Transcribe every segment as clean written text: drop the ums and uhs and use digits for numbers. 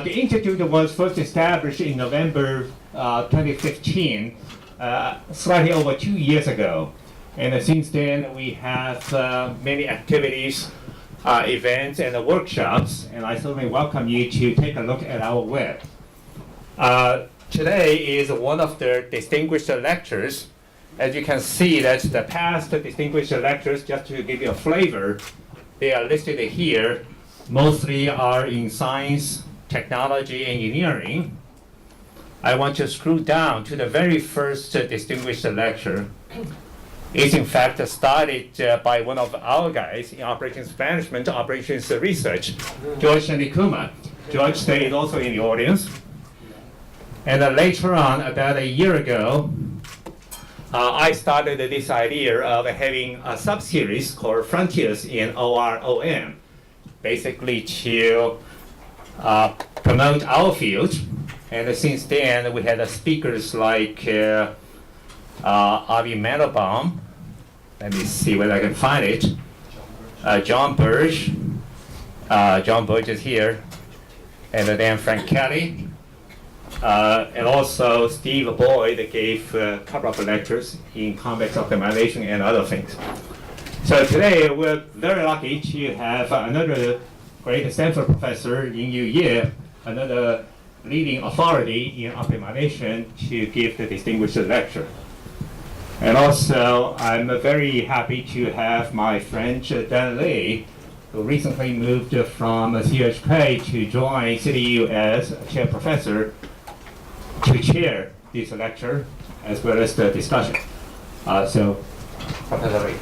The institute was first established in November 2015, slightly over 2 years ago. And since then, we have many activities, events, and workshops. And I certainly welcome you to take a look at our web. Today is one of the distinguished lectures. As you can see, that's the past distinguished lectures. Just to give you a flavor, they are listed here. Mostly are in science, technology, engineering. I want to scroll down to the very first distinguished lecture. It's in fact started by one of our guys in operations management, operations research, George Shandikuma. George stayed also in the audience. And later on, about a year ago, I started this idea of having a sub-series called Frontiers in OROM, basically to promote our field. And since then, we had speakers like Avi Mandelbaum. Let me see whether I can find it. John Birch. John Birch is here. And then Frank Kelly. And also Steve Boyd gave a couple of lectures in convex optimization and other things. So today we're very lucky to have another great Stanford professor, Yinyu, another leading authority in optimization, to give the distinguished lecture. And also I'm very happy to have my friend Dan Lee, who recently moved from CHK to join CityU as chair professor, to chair this lecture as well as the discussion. So, Professor Lee.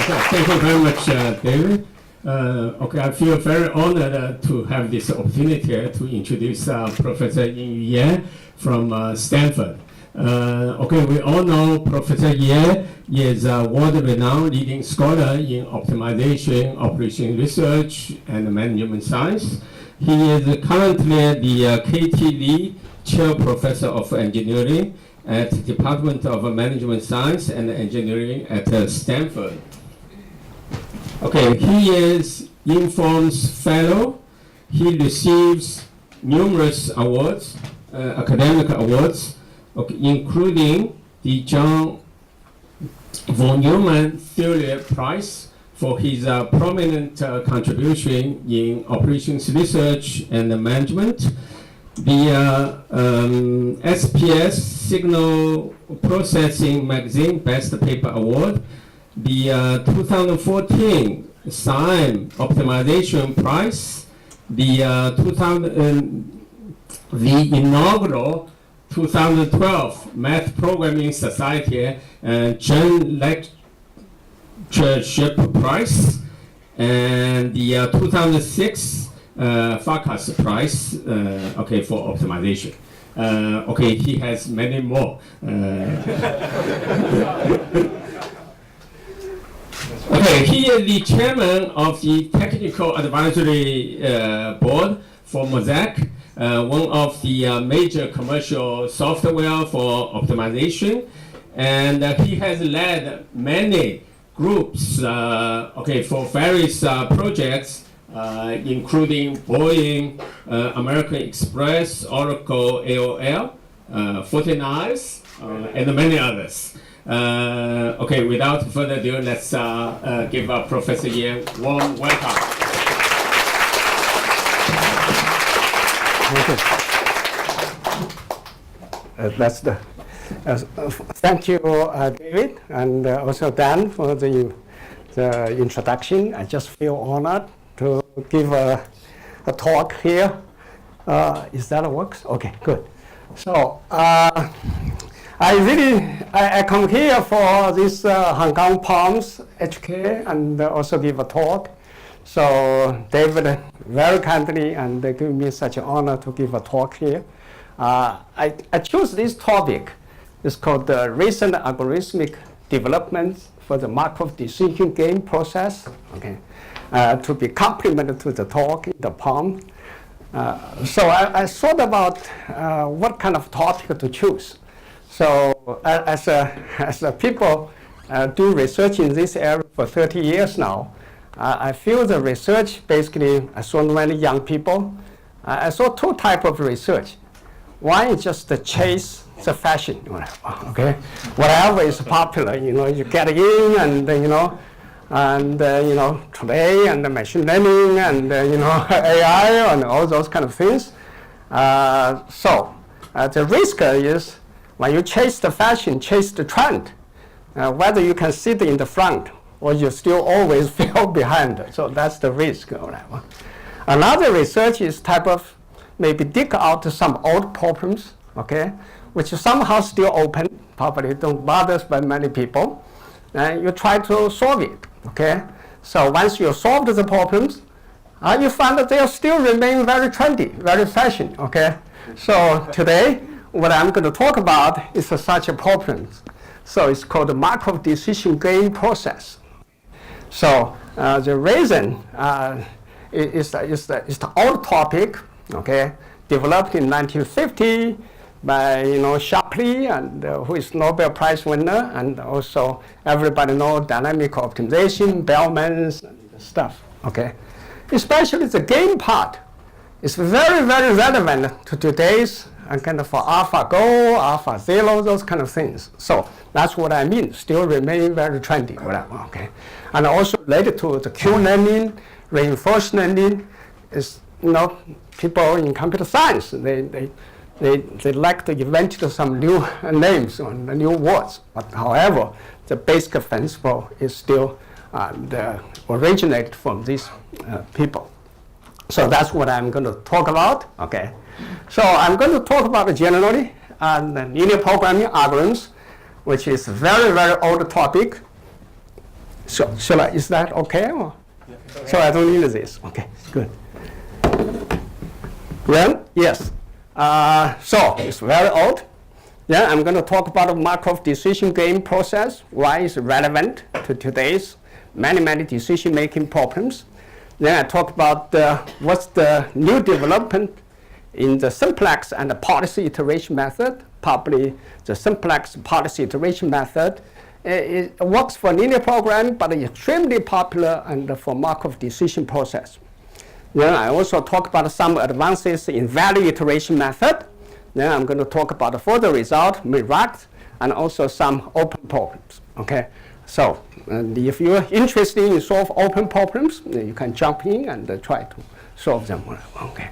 Okay, thank you very much, David. I feel very honored to have this opportunity to introduce Professor Yinyu from Stanford. We all know Professor Ye is a world-renowned leading scholar in optimization, operation research, and management science. He is currently the KT Lee Chair Professor of Engineering at the Department of Management Science and Engineering at Stanford. He is Inform's Fellow. He receives numerous awards, academic awards, including the John von Neumann Theory Prize for his prominent contribution in operations research and management, the SPS Signal Processing Magazine Best Paper Award, the 2014 SIME Optimization Prize, the inaugural 2012 Math Programming Society Chen Lectureship Prize, and the 2006 Farkas Prize for optimization. He has many more. He is the chairman of the Technical Advisory Board for Mosaic, one of the major commercial software for optimization, and he has led many groups for various projects, including Boeing, American Express, Oracle, AOL, 49ers, and many others. Without further ado, let's give Professor Ye warm welcome. Thank you, David, and also Dan for the introduction. I just feel honored to give a talk here. Is that a works? Okay, good. So I come here for this Hong Kong Palms HK and also give a talk. So David very kindly and give me such an honor to give a talk here. I chose this topic. It's called the recent algorithmic developments for the Markov decision game process. To be complemented to the talk in the Palm. So I thought about what kind of topic to choose. So as people do research in this area for 30 years now, I feel the research, basically, I saw many young people. I saw two types of research. One is just to chase the fashion, okay? Whatever is popular, you get in and, today and the machine learning and, AI and all those kind of things. The risk is when you chase the fashion, chase the trend, whether you can sit in the front or you still always feel behind. So that's the risk. Another research is type of maybe dig out some old problems, okay, which is somehow still open, probably don't bother by many people, and you try to solve it, okay? So once you solve the problems, you find that they still remain very trendy, very fashion, okay? So today, what I'm going to talk about is such a problem. So it's called the Markov decision gain process. So the reason is the old topic, okay, developed in 1950 by Shapley, and who is Nobel Prize winner, and also everybody knows dynamic optimization, Bellman's and stuff, okay. Especially the gain part is very, very relevant to today's kind of for AlphaGo, AlphaZero, those kind of things. So that's what I mean, still remain very trendy, whatever, okay. And also related to the Q-learning, reinforced learning, is, people in computer science, they like to invent some new names or new words. But however, the basic principle is still originated from these people. So that's what I'm going to talk about, okay. So I'm going to talk about generally the linear programming algorithms, which is very, very old topic. So is that okay? Or? Yeah. So I don't need this. Okay, good. Then, yes. So it's very old. Then I'm going to talk about the Markov decision gain process, why it's relevant to today's many decision-making problems. Then I talk about what's the new development in the simplex and the policy iteration method. Probably the simplex policy iteration method it works for linear programming, but it's extremely popular and for Markov decision process. Then I also talk about some advances in value iteration method. Then I'm going to talk about the further result, Miract, and also some open problems. Okay, so if you're interested in solve open problems, you can jump in and try to solve them. Okay.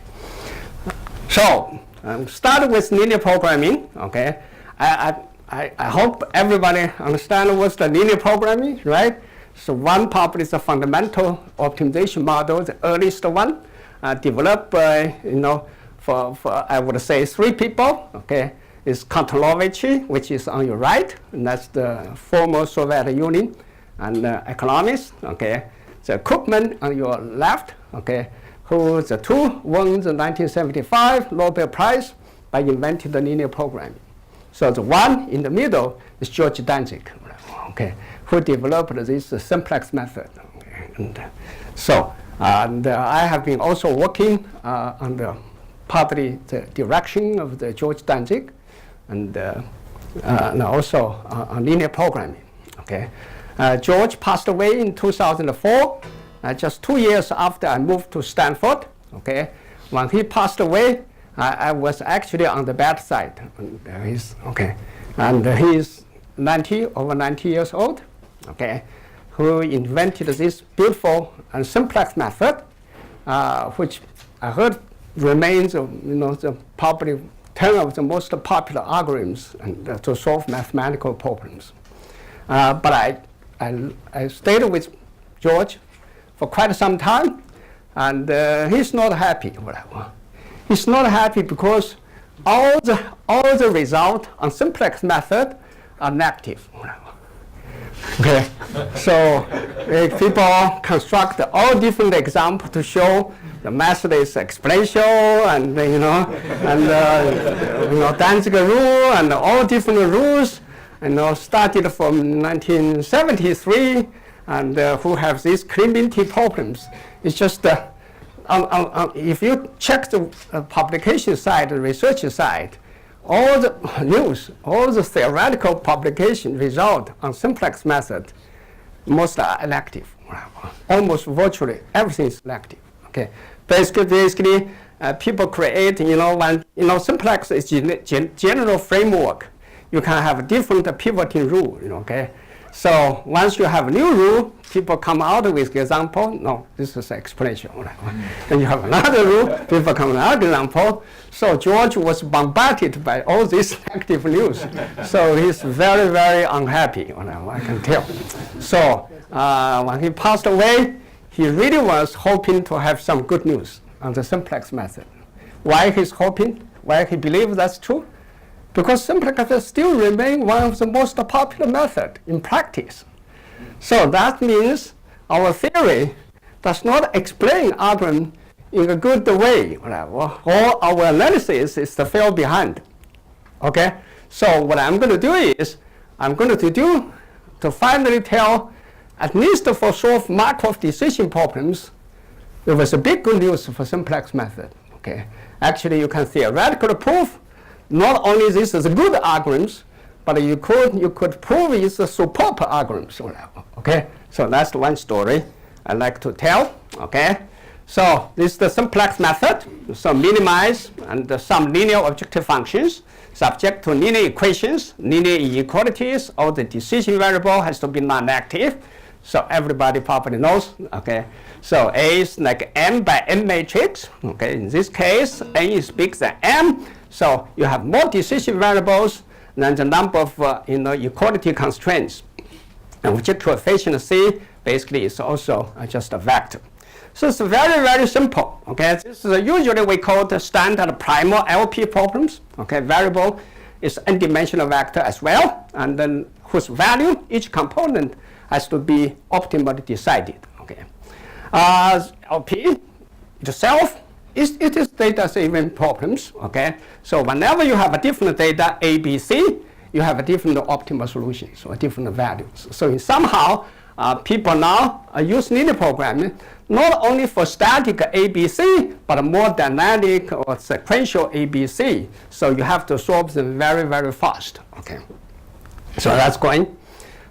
So start with linear programming. Okay, I hope everybody understands what's the linear programming, right? So one probably is the fundamental optimization model, the earliest one, developed by, for I would say 3 people. Okay, it's Kontolovich, which is on your right, and that's the former Soviet Union, and economist. Okay, the Krugman on your left. Okay, who the two won the 1975 Nobel Prize by inventing the linear programming. So the one in the middle is George Danzig, okay, who developed this simplex method. Okay. And I have been also working on partly the direction of the George Danzig, and also on linear programming. Okay, George passed away in 2004, just 2 years after I moved to Stanford. Okay, when he passed away, I was actually on the bad side. And he's over 90 years old. Okay, who invented this beautiful and simplex method, which I heard remains, the probably 10 of the most popular algorithms and, to solve mathematical problems. But I stayed with George for quite some time, and he's not happy. He's not happy because all the results on simplex method are negative. Okay, so people construct all different examples to show the method is exponential, and Danzig rule and all different rules, started from 1973, and who have these Clementi problems. It's just if you check the publication side, the research side, all the news, all the theoretical publication result on simplex method, most are elective. Almost virtually everything is selective. Okay, basically, people create, when simplex is general framework. You can have a different pivoting rule. Okay. So once you have a new rule, people come out with example. No, this is an explanation. Then you have another rule, people come with another example. So George was bombarded by all this active news. So he's very, very unhappy, I can tell. So when he passed away, he really was hoping to have some good news on the simplex method. Why he's hoping? Why he believes that's true? Because simplex still remain one of the most popular methods in practice. So that means our theory does not explain algorithm in a good way, or our analysis is to fail behind. Okay? So what I'm going to do is, I'm going to finally tell, at least for solve Markov decision problems, there was a big good news for simplex method. Okay? Actually, you can theoretically prove not only this is good algorithms, but you could prove it's a superb algorithms. Okay, so that's one story I like to tell. Okay, so this is the simplex method. So minimize and some linear objective functions subject to linear equations, linear inequalities, or the decision variable has to be non-negative. So everybody probably knows. Okay, so A is like M by M matrix. Okay, in this case, N is bigger than M. So you have more decision variables than the number of equality constraints. And objective coefficient C basically is also just a vector. So it's very, very simple. Okay, this is usually we call the standard primal LP problems. Okay, variable is n-dimensional vector as well, and then whose value each component has to be optimally decided. Okay, LP itself. It is data-driven problems, okay? So whenever you have a different data, A, B, C, you have a different optimal solutions or different values. So somehow, people now use linear programming not only for static ABC, but more dynamic or sequential ABC. So you have to solve them very, very fast, okay? So that's going.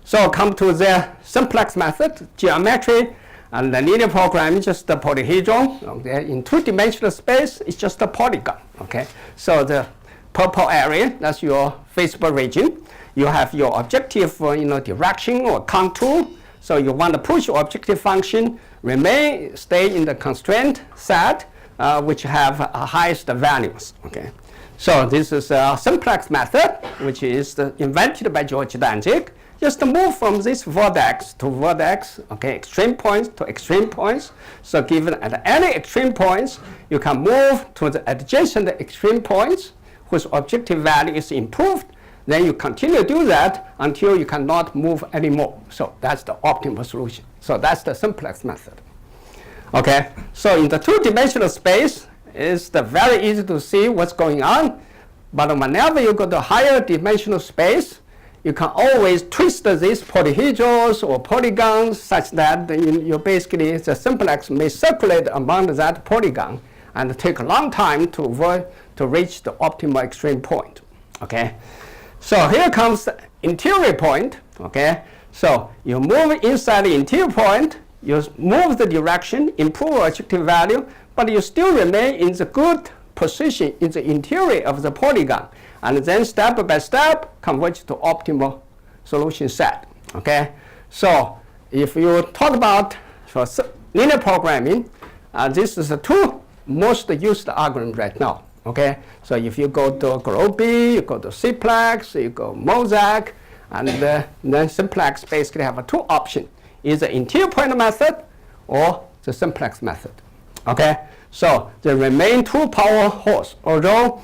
So come to the simplex method, geometry. And the linear programming is just a polyhedron. Okay? In two-dimensional space, it's just a polygon. Okay? So the purple area, that's your feasible region. You have your objective direction or contour. So you want to push your objective function, stay in the constraint set, which have highest values. Okay? So this is a simplex method, which is invented by George Danzig. Just move from this vertex to vertex, okay, extreme points to extreme points. So given at any extreme points, you can move to the adjacent extreme points whose objective value is improved. Then you continue to do that until you cannot move anymore. So that's the optimal solution. So that's the simplex method. Okay, so in the two-dimensional space, it's very easy to see what's going on. But whenever you go to higher dimensional space, you can always twist these polyhedrons or polygons such that you basically, the simplex may circulate among that polygon and take a long time to reach the optimal extreme point. Okay, so here comes the interior point. Okay, so you move inside the interior point, you move the direction, improve objective value, but you still remain in the good position in the interior of the polygon. And then step by step converge to optimal solution set. Okay, so if you talk about linear programming, this is the two most used algorithms right now. Okay, so if you go to Groby, you go to Simplex, you go Mosaic, and then Simplex basically have two options: either interior point method or the Simplex method. Okay, so there remain two power holes, although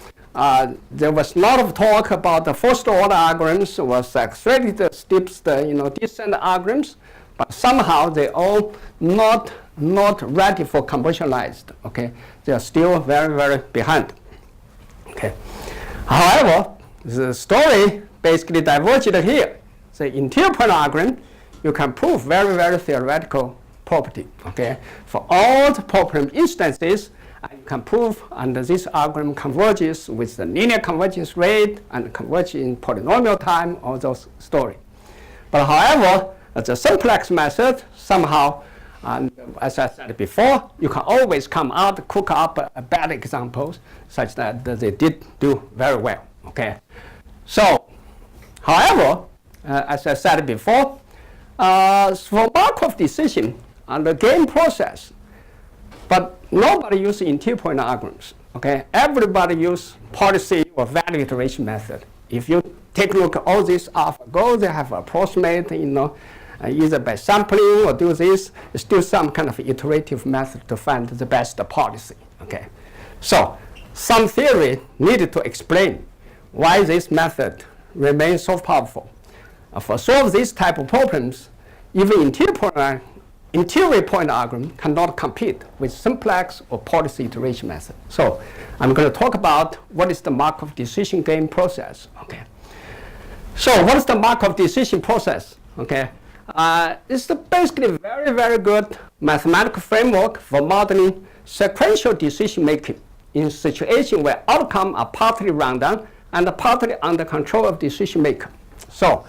there was a lot of talk about the first order algorithms was accelerated steps, descent algorithms, but somehow they all not ready for commercialized. Okay, they are still very, very behind. Okay, however, the story basically diverged here. The interior point algorithm, you can prove very, very theoretical property. Okay, for all the problem instances, you can prove, and this algorithm converges with the linear convergence rate and converge in polynomial time, all those stories. But however, the simplex method, somehow, as I said before, you can always come out, cook up bad examples such that they did do very well. Okay. So, however, as I said before, for Markov decision and the game process, but nobody uses inter-point algorithms. Okay, everybody uses policy or value iteration method. If you take a look at all these AlphaGo, they have approximate, either by sampling or do this. It's still some kind of iterative method to find the best policy. Okay, so some theory needed to explain why this method remains so powerful. For solve this type of problems, even interior point algorithm cannot compete with simplex or policy iteration method. So I'm going to talk about what is the Markov decision game process. Okay. So what is the Markov decision process? Okay. It's basically a very, very good mathematical framework for modeling sequential decision making in situation where outcomes are partly random and partly under control of decision maker. So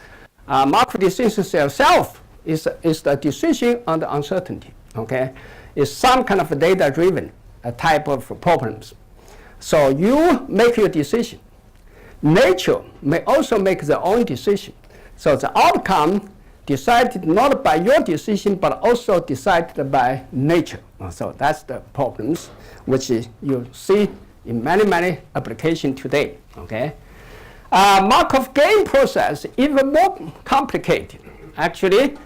Markov decision itself is the decision under uncertainty. Okay, it's some kind of data-driven type of problems. So you make your decision. Nature may also make their own decision. So the outcome decided not by your decision, but also decided by nature. So that's the problems which you see in many, many applications today. Okay, Markov game process even more complicated. Actually,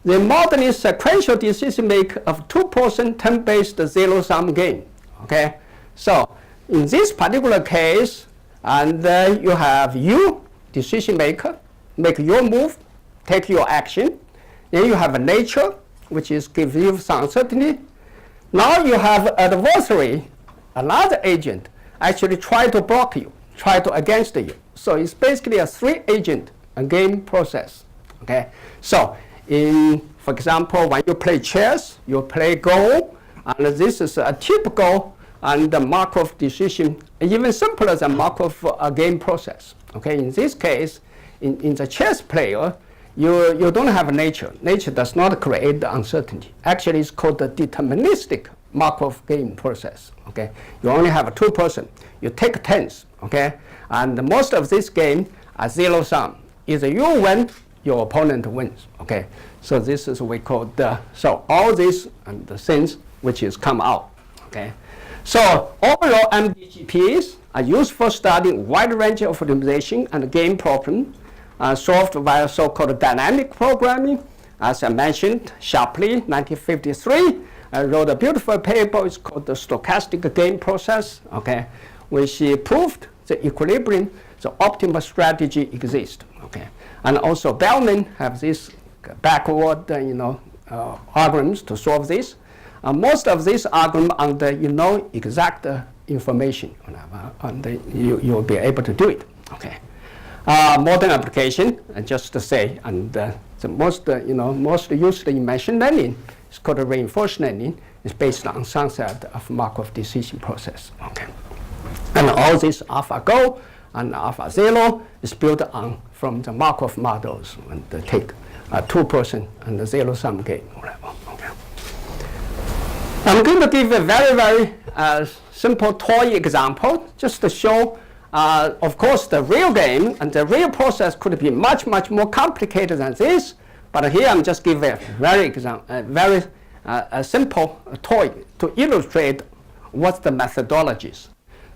the modeling sequential decision make of two-person turn-based zero-sum game. Okay, so in this particular case, and you have you decision maker make your move, take your action. Then you have a nature, which is gives you some uncertainty. Now you have adversary, another agent, actually try to block you, try to against you. So it's basically a three-agent game process. Okay, so for example, when you play chess, you play Go, and this is a typical and the Markov decision, even simpler than Markov game process. Okay, in this case, in the chess player, you don't have nature. Nature does not create the uncertainty. Actually, it's called the deterministic Markov game process. Okay, you only have a two-person. You take turns. Okay, and most of this game are zero-sum. Either you win, your opponent wins. Okay, so this is what we call so all these and the things which is come out. Okay, so overall MDGPs are used for studying wide range of optimization and game problem solved via so-called dynamic programming. As I mentioned, Shapley, 1953, wrote a beautiful paper. It's called the stochastic game process. Okay, which proved the equilibrium, the optimal strategy exists. Okay, and also Bellman have this backward, algorithms to solve this. Most of these algorithms under exact information, and you'll be able to do it. Okay, modern application, just to say, and the most most used in machine learning is called reinforcement learning. It's based on some set of Markov decision process. Okay, and all this AlphaGo and AlphaZero is built on from the Markov models and they take a two-person and a zero-sum game. Okay. I'm going to give a very, very simple toy example just to show, of course, the real game and the real process could be much, much more complicated than this. But here I'm just giving a very simple toy to illustrate what's the methodologies.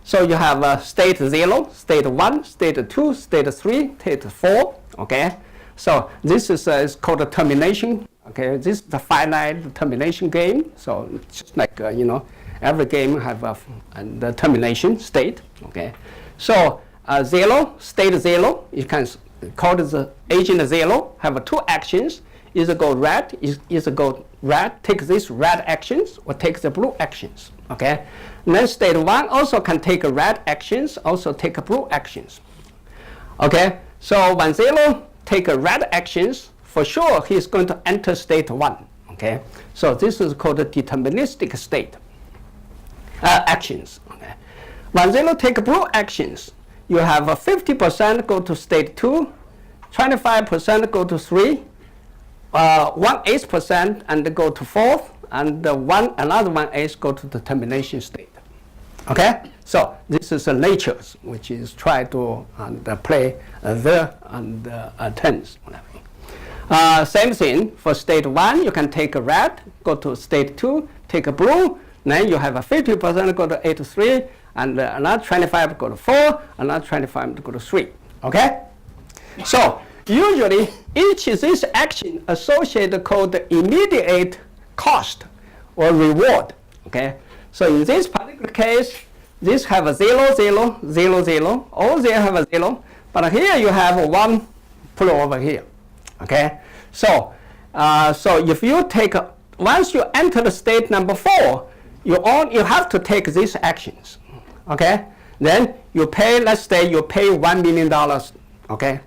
So you have state 0, state 1, state 2, state 3, state 4. Okay, so this is called a termination. Okay, this is the finite termination game. So it's just like every game have the termination state. Okay, so 0, state 0, you can call it the agent 0. Have two actions. Either go red, take this red actions, or take the blue actions. Okay, and then state 1 also can take red actions, also take blue actions. Okay, so when 0 take red actions, for sure he's going to enter state 1. Okay, so this is called a deterministic state actions. Okay, when 0 take blue actions, you have 50% go to state 2, 25% go to 3. 1/8% and go to fourth, and another 1/8 go to the termination state. Okay, so this is a nature which is try to play the turns. Same thing for state 1, you can take a red, go to state 2, take a blue, then you have a 50% go to 8 to 3, and another 25 go to 4, another 25 go to 3. Okay, so usually each of these action associated called immediate cost or reward. Okay, so in this particular case, this have a 0, 0, 0, 0. All they have a 0, but here you have a 1 put over here. Okay, so if you take once you enter the state number 4, you have to take these actions. Okay, then you pay. Let's say you pay $1 million. Okay,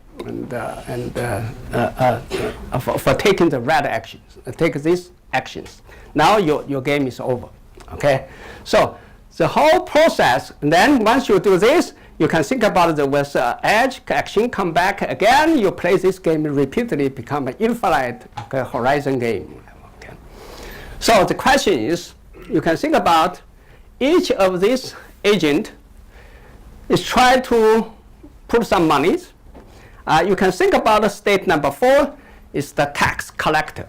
for taking the red actions, take these actions. Now your game is over. Okay, so the whole process. And then once you do this, you can think about the with edge action come back again. You play this game repeatedly, become an infinite horizon game. Okay. So the question is, you can think about each of these agent is try to put some monies. You can think about the state number 4 is the tax collector.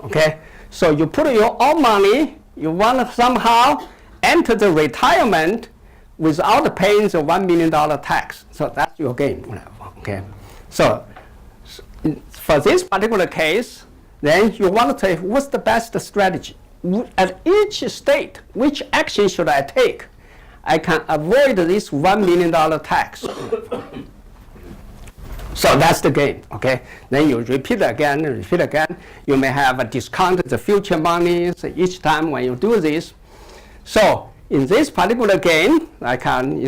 Okay, so you put your own money. You want to somehow enter the retirement without paying the $1 million tax. So that's your game. Okay, so for this particular case, then you want to say what's the best strategy? At each state, which action should I take? I can avoid this $1 million tax. So that's the game. Okay, then you repeat again, repeat again. You may have a discount the future monies each time when you do this. So in this particular game, I can,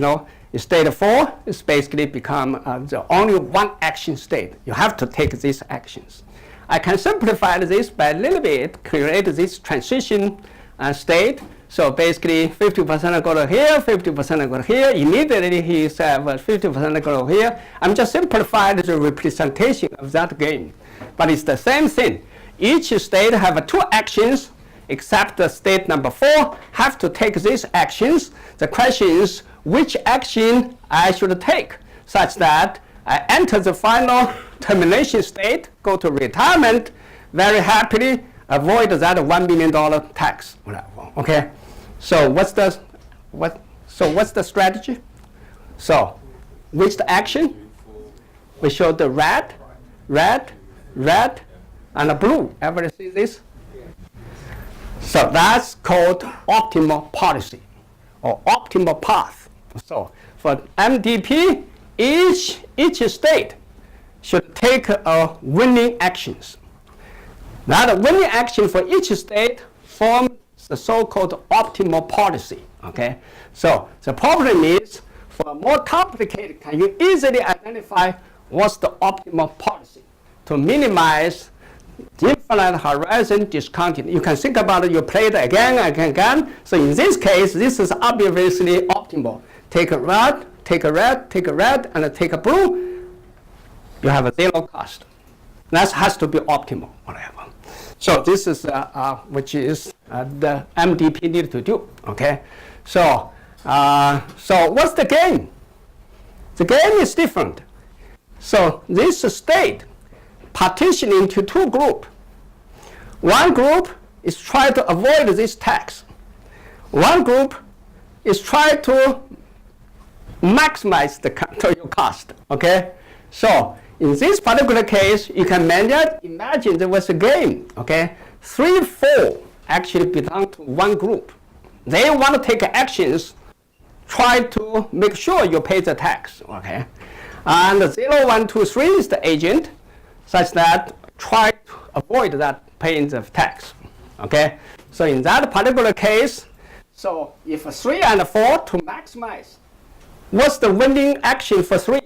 state 4 is basically become the only one action state. You have to take these actions. I can simplify this by a little bit, create this transition state. So basically 50% go to here, 50% go to here. Immediately he said 50% go to here. I'm just simplifying the representation of that game. But it's the same thing. Each state have 2 actions, except the state number 4 have to take these actions. The question is which action I should take such that I enter the final termination state, go to retirement, very happily avoid that $1 million tax. Okay, so what's the strategy? So which the action? We show the red, red, red, and the blue. Everybody see this? So that's called optimal policy or optimal path. So for MDP, each state should take a winning actions. That winning action for each state forms the so-called optimal policy. Okay. So the problem is, for more complicated, can you easily identify what's the optimal policy to minimize the infinite horizon discounting? You can think about it. You play it again and again. So in this case, this is obviously optimal. Take a red, take a red, take a red, and take a blue. You have a 0 cost. That has to be optimal. Whatever. So this is which is the MDP need to do. Okay. So what's the game? The game is different. So this state partitioned into 2 groups. One group is try to avoid this tax. One group is try to maximize the total cost. Okay. So in this particular case, you can imagine there was a game. Okay, 3, 4 actually belong to one group. They want to take actions, try to make sure you pay the tax. Okay, and 0, 1, 2, 3 is the agent, such that try to avoid that paying the tax. Okay, so in that particular case, so if 3 and 4 to maximize, what's the winning action for 3?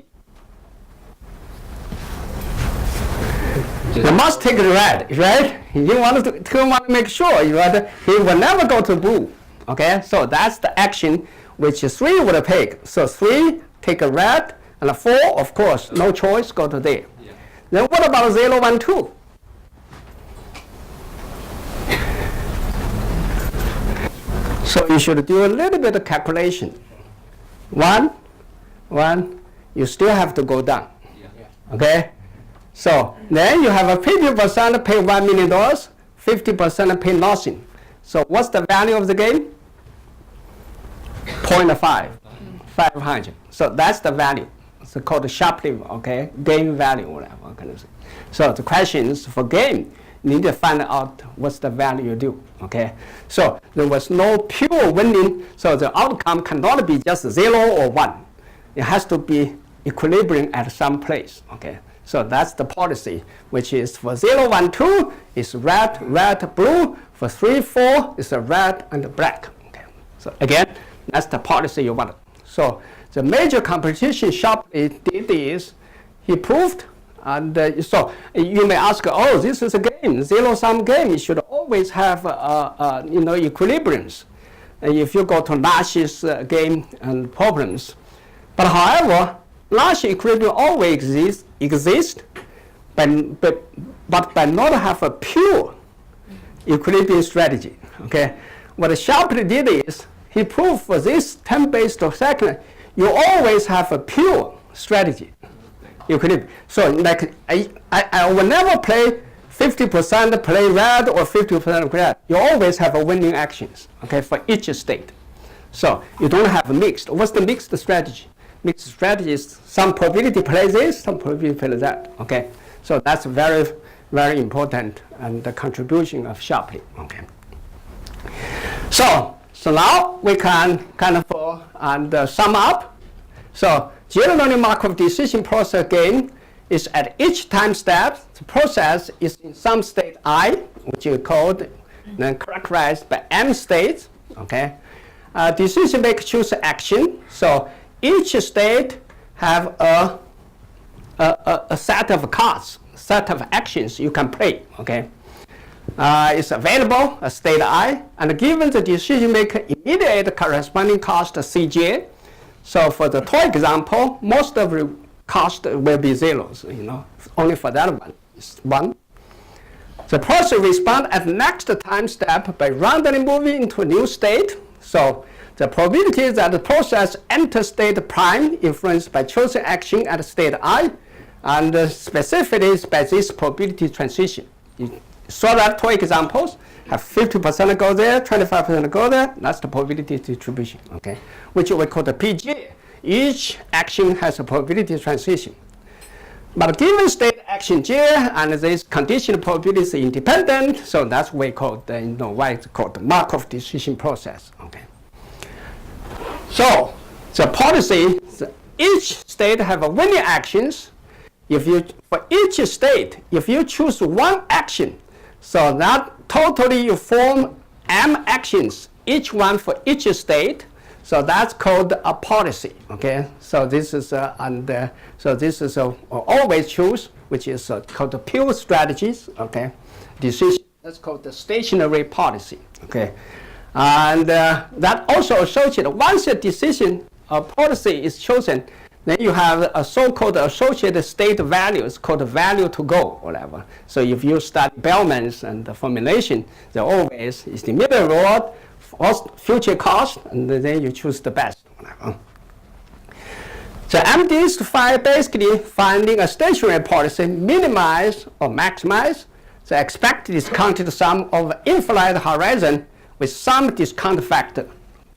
You must take the red, right? You want to make sure he will never go to blue. Okay, so that's the action which 3 would take. So 3 take a red, and 4, of course, no choice, go to there. Yeah. Then what about 0, 1, 2? So you should do a little bit of calculation. 1, you still have to go down. Okay? So then you have a 50% pay $1 million, 50% pay nothing. So what's the value of the game? 0.5, 500. So that's the value. It's called sharp level, okay? Game value, whatever kind of thing. So the question is for game, you need to find out what's the value you do, okay? So there was no pure winning, so the outcome cannot be just 0 or 1. It has to be equilibrium at some place, okay? So that's the policy, which is for 0, 1, 2 is red, red, blue. For 3, 4 is a red and black, okay? So again, that's the policy you want. So the major competition Shapley did is he proved, and so you may ask, oh, this is a game, zero-sum game. You should always have equilibriums. If you go to Nash's game and problems, but however, Nash equilibrium always exist, but by not have a pure equilibrium strategy. Okay, what Shapley did is he proved for this 10 base per second, you always have a pure strategy equilibrium. So like I will never play 50% play red or 50% red. You always have a winning actions, okay, for each state. So you don't have a mixed. What's the mixed strategy? Mixed strategy is some probability play this, some probability play that, okay. So that's very, very important and the contribution of Shapley, okay. So now we can kind of sum up. So generally Markov decision process game is at each time step, the process is in some state I, which is called then characterized by M states, okay. Decision maker choose action. So each state have a set of cards, set of actions you can play, okay. It's available, a state I, and given the decision maker immediate corresponding cost Cj. So for the toy example, most of the cost will be zeros, only for that one, it's 1. The process responds at the next time step by randomly moving into a new state. So the probability that the process enters state prime influenced by chosen action at state I, and specifically by this probability transition. You saw that toy examples, have 50% go there, 25% go there, that's the probability distribution, okay, which we call the PG. Each action has a probability transition. But given state action J and this condition probability is independent, so that's what we call the, why it's called the Markov decision process, okay. So the policy, each state have a winning actions. For each state, if you choose one action, so that totally you form M actions, each one for each state. So that's called a policy. Okay. So this is always choose, which is called the pure strategies. Okay. Decision. That's called the stationary policy. Okay. And that also associated. Once a decision policy is chosen, then you have a so-called associated state values called value to go, whatever. So if you study Bellman's and the formulation, there always is the middle reward, future cost, and then you choose the best, whatever. The MD is basically finding a stationary policy, minimize or maximize the expected discounted sum of infinite horizon with some discount factor,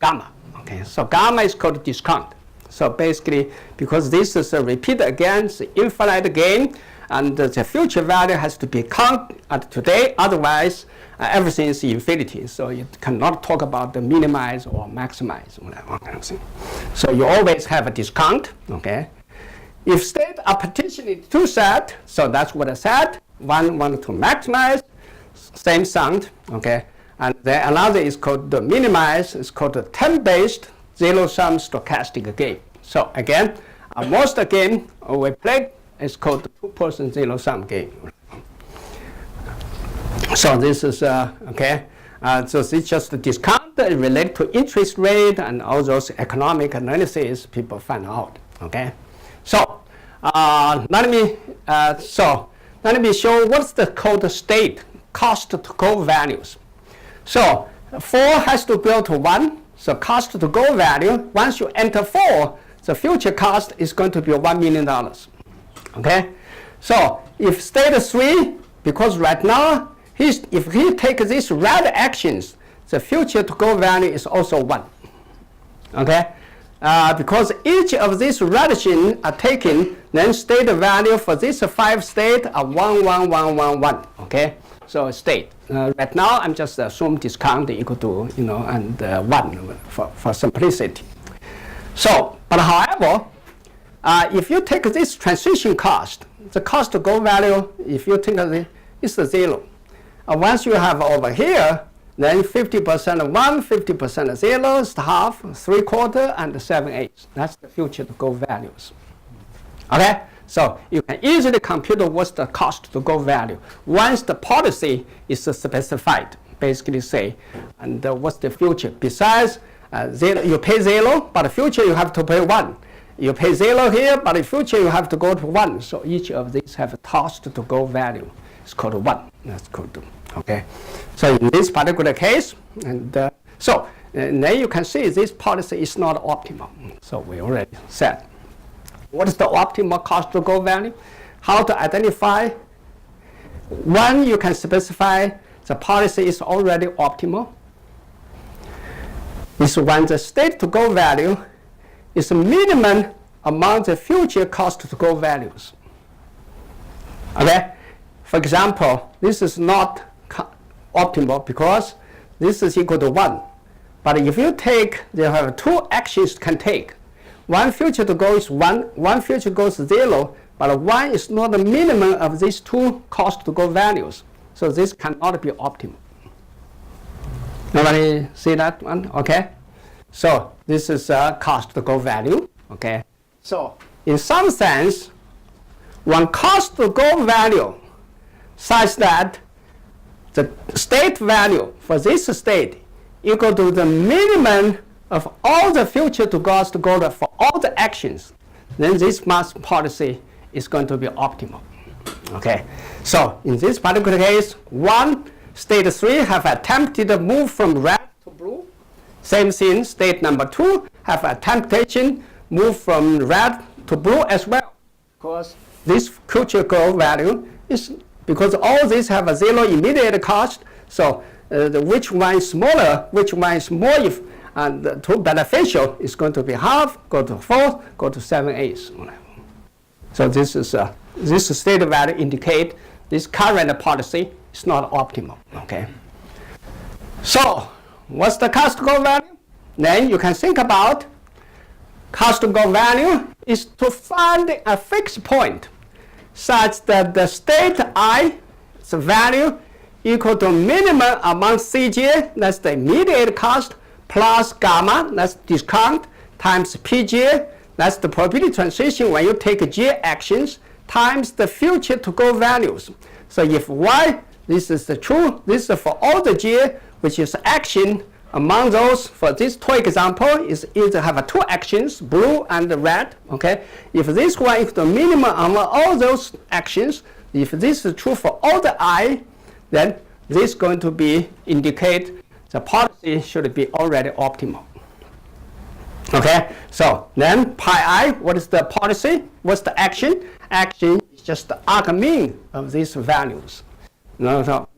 gamma. Okay, so gamma is called discount. So basically, because this is a repeat against the infinite game, and the future value has to be counted at today, otherwise everything is infinity. So you cannot talk about the minimize or maximize, whatever kind of thing. So you always have a discount, okay? If states are partitioned into two sets, so that's what I said. One wanted to maximize, same sound, okay? And then another is called the minimize, it's called the 10-based zero-sum stochastic game. So again, most game we play is called the two-person zero-sum game. So this is okay. So it's just a discount related to interest rate and all those economic analysis people find out. Okay. So let me show what's the called state cost to go values. So 4 has to go to 1, so cost to go value, once you enter 4, the future cost is going to be $1 million. Okay? So if state 3, because right now, if he takes these red actions, the future to go value is also 1. Okay? Because each of these red actions are taken, then state value for this 5 state are 1, 1, 1, 1, 1. Okay? So state. Right now, I'm just assume discount equal to, and 1 for simplicity. So, but however, if you take this transition cost, the cost to go value, if you think of it, is 0. Once you have over here, then 50% of 1, 50% of 0 is half, 3/4, and 7/8. That's the future to go values. Okay? So you can easily compute what's the cost to go value. Once the policy is specified, basically say, and what's the future. Besides 0, you pay 0, but the future you have to pay 1. You pay 0 here, but in future you have to go to 1. So each of these have a cost to go value. It's called 1. That's called, okay. So in this particular case, and then you can see this policy is not optimal. So we already said. What is the optimal cost to go value? How to identify? One, you can specify the policy is already optimal. Is when the state to go value is minimum among the future cost to go values. Okay? For example, this is not optimal because this is equal to 1. But if you take, there have 2 actions can take. One future to go is 1, one future goes 0, but 1 is not the minimum of these 2 cost to go values. So this cannot be optimal. Nobody see that one? Okay. So this is a cost to go value. Okay. So in some sense, one cost to go value such that the state value for this state equal to the minimum of all the future to go for all the actions, then this mass policy is going to be optimal. Okay. So in this particular case, 1, state 3 have attempted to move from red to blue. Same thing, state number 2 have attemptation move from red to blue as well. Because this future goal value is, because all these have a 0 immediate cost, so which one is smaller, which one is more, and the 2 beneficial is going to be half, go to 4, go to 7/8. So this is this state value indicate this current policy is not optimal. Okay. So what's the cost to go value? Then you can think about cost to go value is to find a fixed point such that the state i's value equal to minimum among Cj, that's the immediate cost, plus gamma, that's discount, times Pj, that's the probability transition when you take J actions, times the future to go values. So if y, this is the true, this is for all the J, which is action among those, for this toy example, is either have 2 actions, blue and red. Okay. If this one is the minimum among all those actions, if this is true for all the I, then this is going to be indicate the policy should be already optimal. Okay, so then pi I, what is the policy? What's the action? Action is just the argmean of these values. So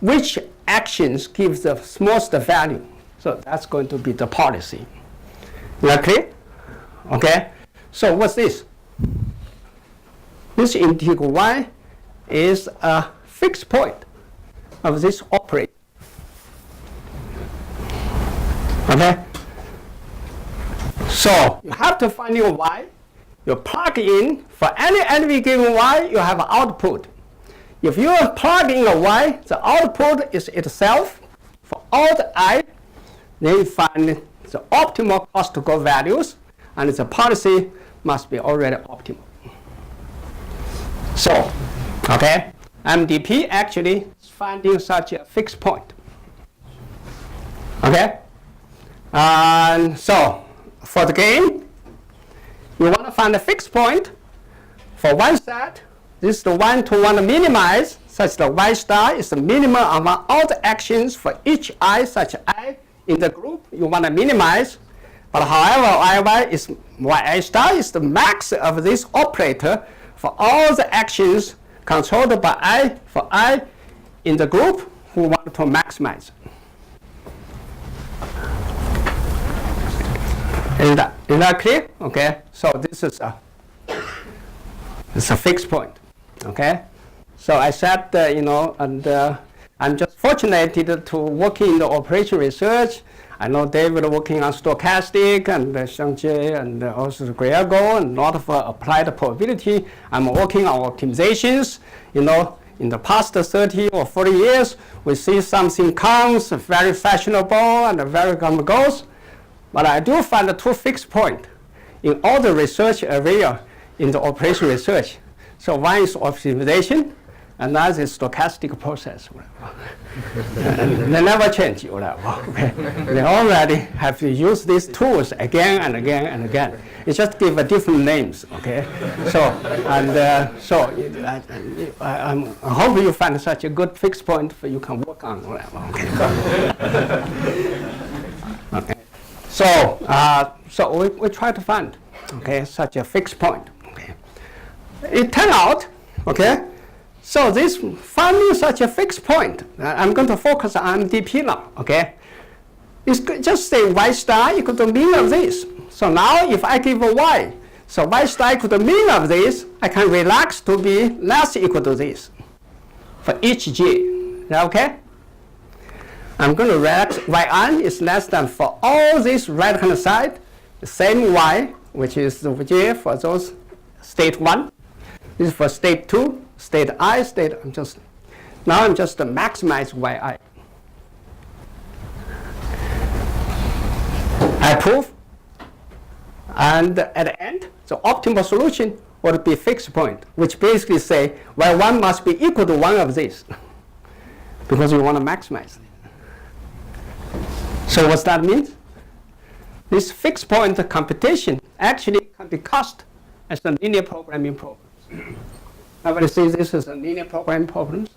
which actions gives the smallest value? So that's going to be the policy. Okay? Okay. So what's this? This integral y is a fixed point of this operator. Okay? So you have to find your y. You plug in for any given y, you have an output. If you plug in a y, the output is itself for all the I, then you find the optimal cost to go values, and the policy must be already optimal. So, okay, MDP actually is finding such a fixed point. Okay, and so for the game, you want to find a fixed point for one set. This is the one to want to minimize. such that y star is the minimum among all the actions for each I such I in the group you want to minimize. But however, yi star is the max of this operator for all the actions controlled by I for I in the group who want to maximize. Is that clear? Okay, so this is a fixed point. Okay, so I said, I'm just fortunate to work in the operation research. I know David working on stochastic, and Shang-Jie, and also Griego, and a lot of applied probability. I'm working on optimizations. In the past 30 or 40 years, we see something comes very fashionable and very goes. But I do find two fixed points in all the research area in the operation research. So one is optimization, and another is stochastic process. They never change. Okay. They already have to use these tools again and again and again. It just give different names. Okay. I hope you find such a good fixed point you can work on. Okay. Okay. So we try to find such a fixed point. Okay. It turned out, so this finding such a fixed point, I'm going to focus on MDP now, It's just say y star equal to mean of this. So now if I give a y, so y star equal to mean of this, I can relax to be less equal to this for each j. Is that okay? I'm going to relax yn is less than for all this right hand side, the same y, which is the j for those state 1. This is for state 2, state I, I'm just maximize yi. I prove, and at the end, the optimal solution would be fixed point, which basically say y1 must be equal to one of these, because we want to maximize it. So what that means? This fixed point computation actually can be cast as a linear programming problem. Everybody sees this as a linear programming problem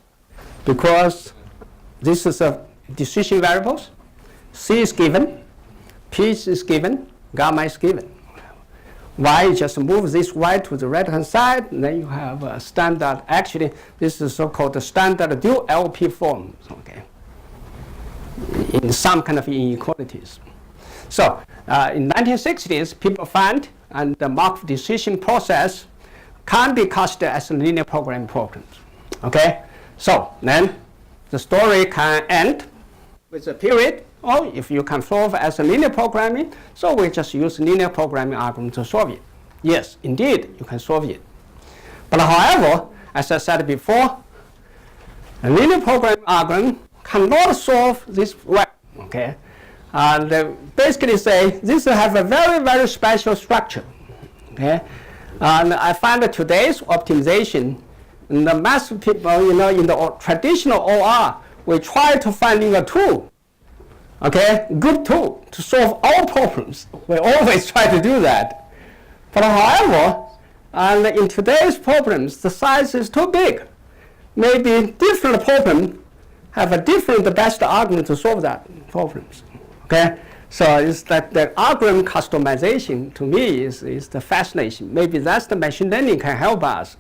because this is a decision variables. C is given, P is given, gamma is given. Y just move this y to the right hand side, and then you have a standard. Actually, this is so-called the standard dual LP form. In some kind of inequalities. So in 1960s, people found and the Markov decision process can be cast as a linear programming problem. So then the story can end with a period, or if you can solve as a linear programming, so we just use linear programming algorithm to solve it. Yes, indeed, you can solve it. But however, as I said before, a linear programming algorithm cannot solve this well. And basically say this have a very, very special structure. And I find that today's optimization, and the mass people, in the traditional OR, we try to finding a tool, good tool to solve all problems. We always try to do that. But however, and in today's problems, the size is too big. Maybe different problem have a different best argument to solve that problems. So it's that the algorithm customization to me is the fascination. Maybe that's the machine learning can help us.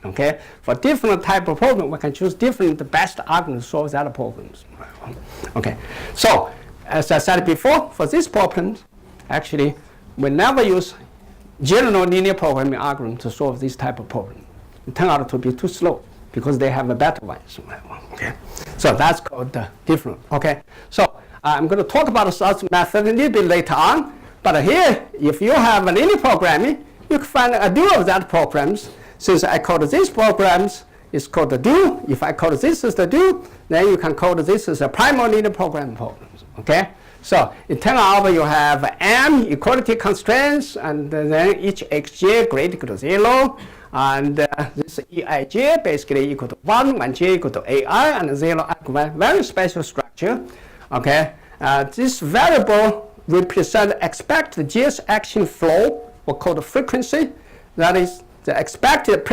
For different type of problem, we can choose different best argument to solve that problems. So as I said before, for these problems, actually we never use general linear programming algorithm to solve this type of problem. It turned out to be too slow because they have a better ones. So that's called different. So I'm going to talk about such method a little bit later on. But here, if you have a linear programming, you can find a dual of that programs. Since I called these programs, it's called the dual. If I call this as the dual, then you can call this as a primal linear programming problems. So it turns out you have M equality constraints, and then each xj greater equal to 0. And this Eij basically equal to 1, when j equal to ai, and 0 very special structure. This variable represent expected j's action flow, or called frequency. That is the expected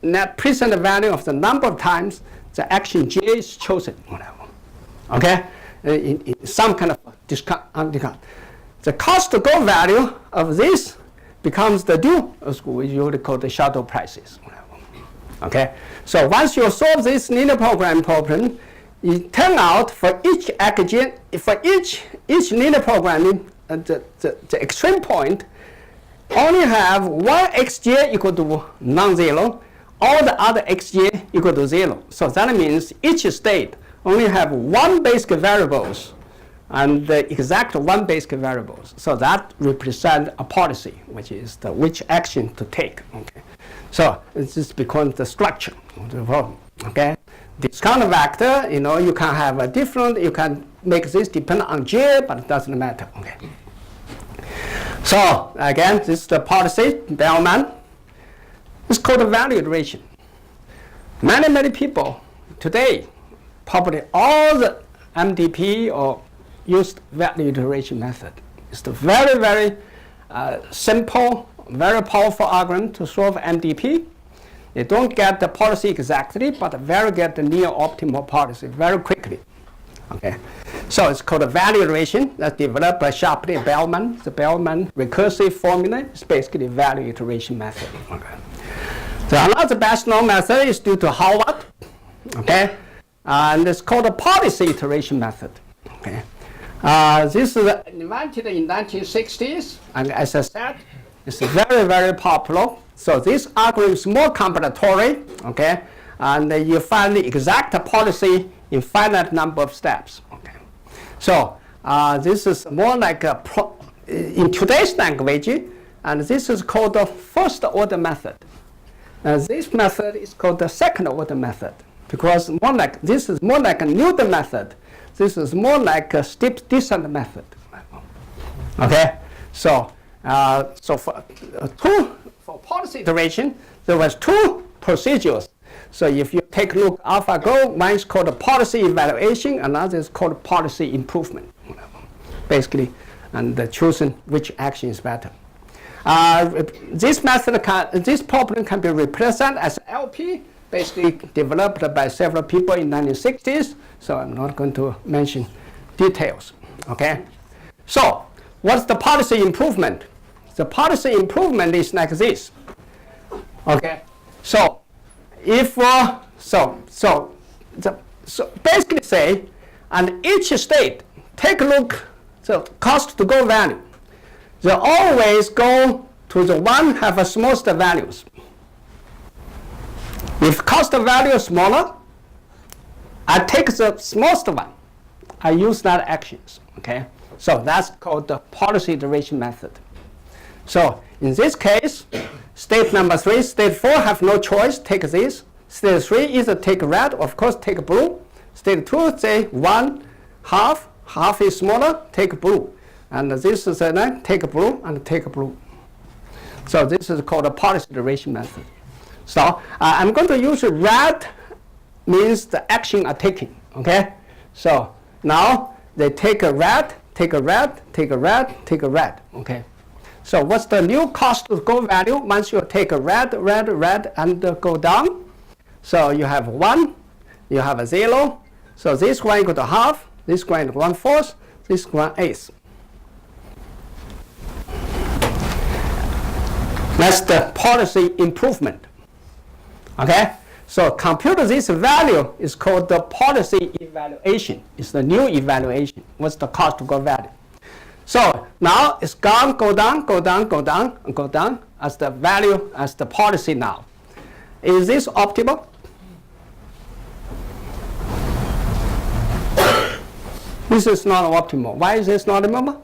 net present value of the number of times the action J is chosen, whatever. Okay? In some kind of discount. The cost to go value of this becomes the due, we usually call the shadow prices. Okay? So once you solve this linear programming problem, it turns out for each action, for each linear programming, the extreme point only have one xj equal to non-zero, all the other xj equal to 0. So that means each state only have one basic variables and the exact one basic variables. So that represents a policy, which is which action to take. Okay. So this becomes the structure of the problem. Okay. Discount vector, you can have a different, you can make this depend on j, but it doesn't matter. Okay. So again, this is the policy, Bellman. It's called value iteration. Many people today, probably all the MDP or used value iteration method. It's the very simple, very powerful algorithm to solve MDP. They don't get the policy exactly, but get the near optimal policy very quickly. Okay, so it's called a value iteration that's developed by Shapley and Bellman. The Bellman recursive formula is basically a value iteration method. Okay. So another best known method is due to Howard. Okay, and it's called a policy iteration method. Okay, this is invented in 1960s, and as I said, it's very popular. So this algorithm is more combinatory. Okay, and you find the exact policy in finite number of steps. Okay, so this is more like in today's language, and this is called the first order method. This method is called the second order method because this is more like a Newton method. This is more like a steep descent method. Okay, so for policy iteration, there was two procedures. So if you take a look at AlphaGo, one is called policy evaluation, another is called policy improvement. Basically, and choosing which action is better. This method, this problem can be represented as LP, basically developed by several people in the 1960s. So I'm not going to mention details. Okay. So what's the policy improvement? The policy improvement is like this. Okay. So if so basically say, and each state take a look the cost to go value. They always go to the one have the smallest values. If cost value is smaller, I take the smallest one. I use that actions. Okay, so that's called the policy iteration method. So in this case, state number 3, state 4 have no choice, take this. State 3 either take red, of course take blue. State 2 say 1 half is smaller, take blue. And this is take blue and take blue. So this is called a policy iteration method. So I'm going to use red means the action are taking. Okay. So now they take a red, take a red, take a red, take a red. Okay. So what's the new cost to go value once you take a red, and go down? So you have 1, you have a 0. So this one equal to half, this one equal to 1/4, this one 1/8. That's the policy improvement. Okay? So compute this value is called the policy evaluation. It's the new evaluation. What's the cost to go value? So now it's gone, go down, go down, go down, and go down as the value, as the policy now. Is this optimal? This is not optimal. Why is this not optimal?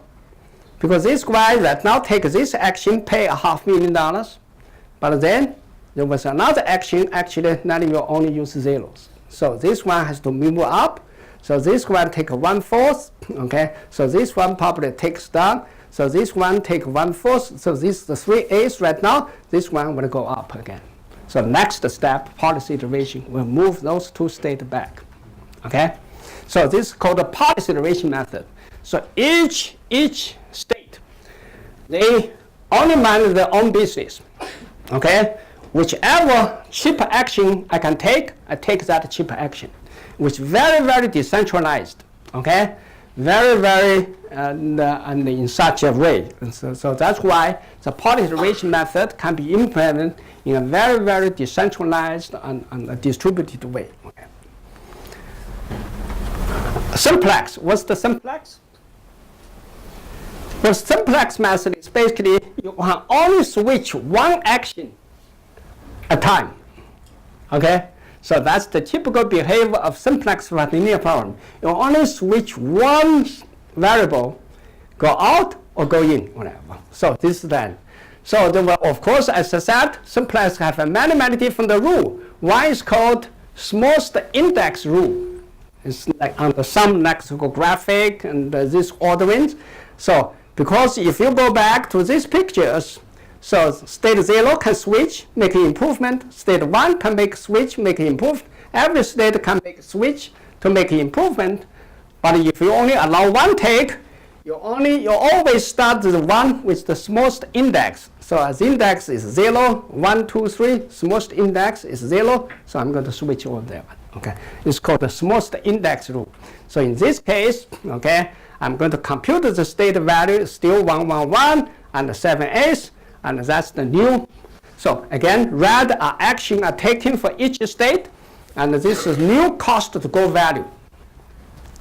Because this guy that now take this action, pay $500,000, but then there was another action, actually now you only use zeros. So this one has to move up. So this one take 1/4, okay? So this one probably takes down. So this one take 1/4. So this the 3/8 right now. This one will go up again. So next step, policy iteration will move those two states back, okay? So this is called the policy iteration method. So each state, they only mind their own business, okay? whichever cheap action I can take, I take that cheap action, which is very, very decentralized, okay? Very, very, and in such a way. And so that's why the policy iteration method can be implemented in a very, very decentralized and a distributed way. Okay. Simplex, what's the simplex? The simplex method is basically you can only switch one action at a time, okay? So that's the typical behavior of simplex linear problem. You only switch one variable, go out or go in, whatever. So this is that. So there were, of course, as I said, simplex have many, many different rules. One is called smallest index rule. It's like under some lexicographic and this ordering. So because if you go back to these pictures, so state 0 can switch, make an improvement. State 1 can make switch, make an improvement. Every state can make a switch to make an improvement. But if you only allow one take, you always start the one with the smallest index. So as index is 0, 1, 2, 3, smallest index is 0. So I'm going to switch over there. Okay, it's called the smallest index rule. So in this case, okay, I'm going to compute the state value still 1, 1, 1 and 7/8. And that's the new. So again, red are action are taken for each state, and this is new cost to go value.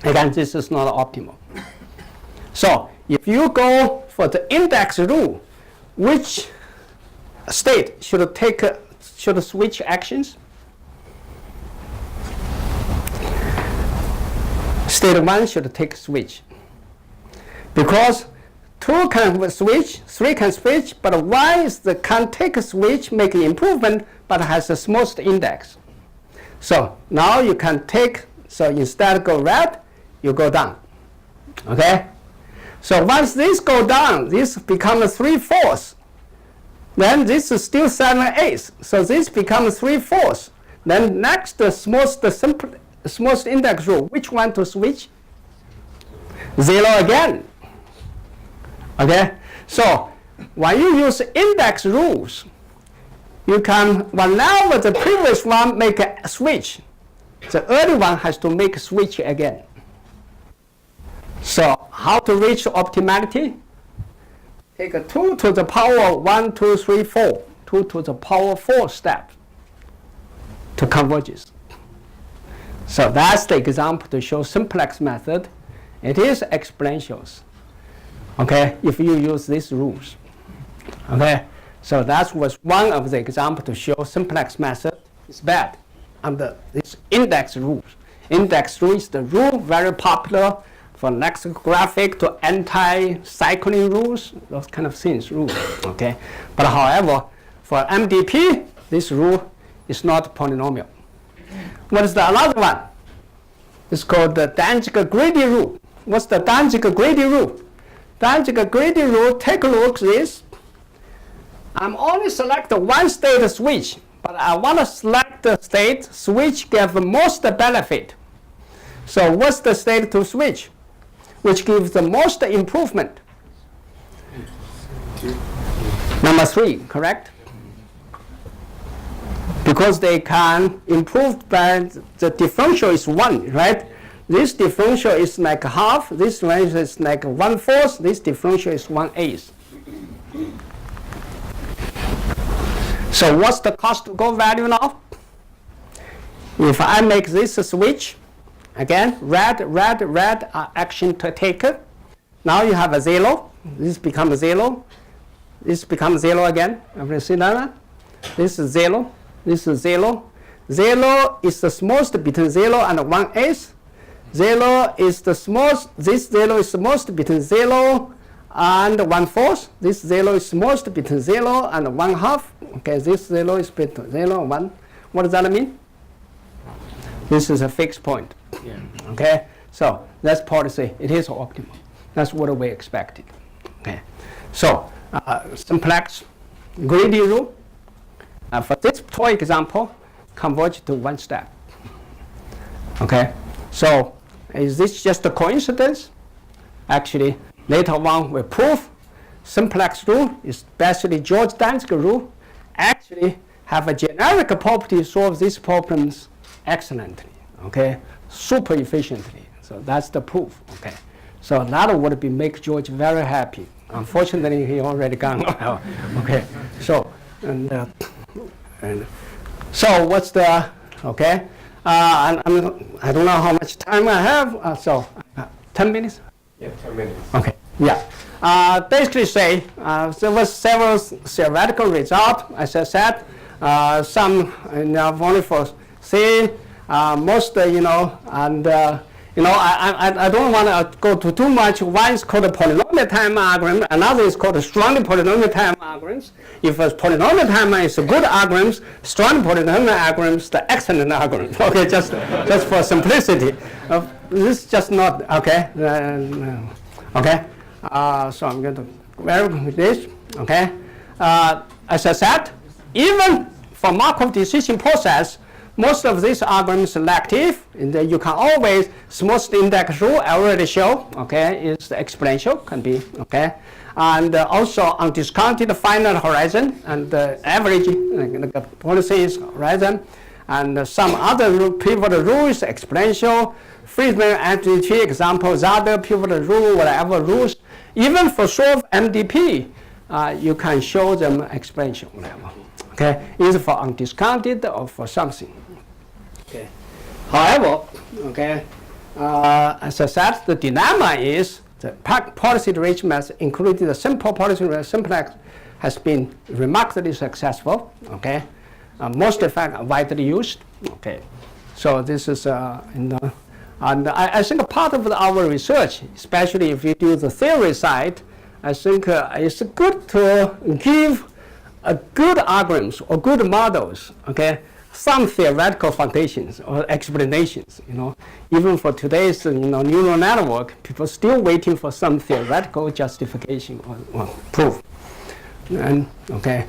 Again, this is not optimal. So if you go for the index rule, which state should switch actions? State 1 should take switch, because 2 can switch, 3 can switch, but 1 can take a switch, make an improvement, but has the smallest index. So now you can take, so instead go red, you go down. Okay? So once this go down, this becomes 3/4. Then this is still 7/8. So this becomes 3/4. Then next, the smallest index rule, which one to switch? 0 again. Okay, so when you use index rules, you can, whenever the previous one make a switch, the early one has to make a switch again. So how to reach optimality? Take a 2 to the power 1, 2, 3, 4, 2 to the power 4 step to converges. So that's the example to show simplex method. It is exponentials. Okay, if you use these rules. Okay, so that was one of the examples to show simplex method is bad under this index rules. Index rule is the rule very popular for lexicographic to anti-cycling rules, those kind of things, rules. Okay, but however, for MDP, this rule is not polynomial. What is the another one? It's called the Danziger-Grady rule. What's the Danziger-Grady rule? Danziger-Grady rule, take a look at this. I'm only select one state switch, but I want to select the state switch give the most benefit. So what's the state to switch? Which gives the most improvement? Number 3, correct? Because they can improve by the differential is 1, right? This differential is like half, this one is like 1/4, this differential is 1/8. So what's the cost to go value now? If I make this a switch, again, red are action to take. Now you have a 0, this becomes 0, this becomes 0 again. Everybody see that? This is 0, this is 0. 0 is the smallest between 0 and 1/8. 0 is the smallest, this 0 is the most between 0 and 1/4. This 0 is most between 0 and 1/2. Okay, this 0 is between 0 and 1. What does that mean? This is a fixed point. Yeah. Okay, so that's policy. It is optimal. That's what we expected. Okay, so simplex greedy rule. For this toy example, converge to one step. Okay, so is this just a coincidence? Actually, later on we prove simplex rule is basically George Danziger rule. Actually, have a generic property to solve these problems excellently, okay, super efficiently. So that's the proof, okay. So that would be make George very happy. Unfortunately, he already gone. Okay, so and so what's the okay? I don't know how much time I have. 10 minutes. Yeah, 10 minutes. Okay. Yeah. Basically say there was several theoretical results, as I said. Some only for C, most and I don't want to go to too much. One is called a polynomial time algorithm. Another is called a strong polynomial time algorithms. If a polynomial time is a good algorithms, strong polynomial algorithms, the excellent algorithm. Okay, just for simplicity. This is just not okay. Okay. So I'm going to verify with this. Okay. As I said, even for Markov decision process, most of these algorithms are selective, and you can always smooth index rule. I already show. Okay, is exponential can be okay, and also undiscounted finite horizon and average policy is horizon, and some other pivotal rules exponential, Friedman entity examples, other pivotal rule, whatever rules. Even for solve MDP, you can show them exponential whatever. Okay, either for undiscounted or for something. Okay. However, okay, as I said, the dilemma is the policy iteration method, including the simple policy simplex, has been remarkably successful. Okay, most of them are widely used. Okay, so this is and I think part of our research, especially if you do the theory side, I think it's good to give good algorithms or good models. Okay. Some theoretical foundations or explanations, even for today's neural network, people are still waiting for some theoretical justification or proof. And okay,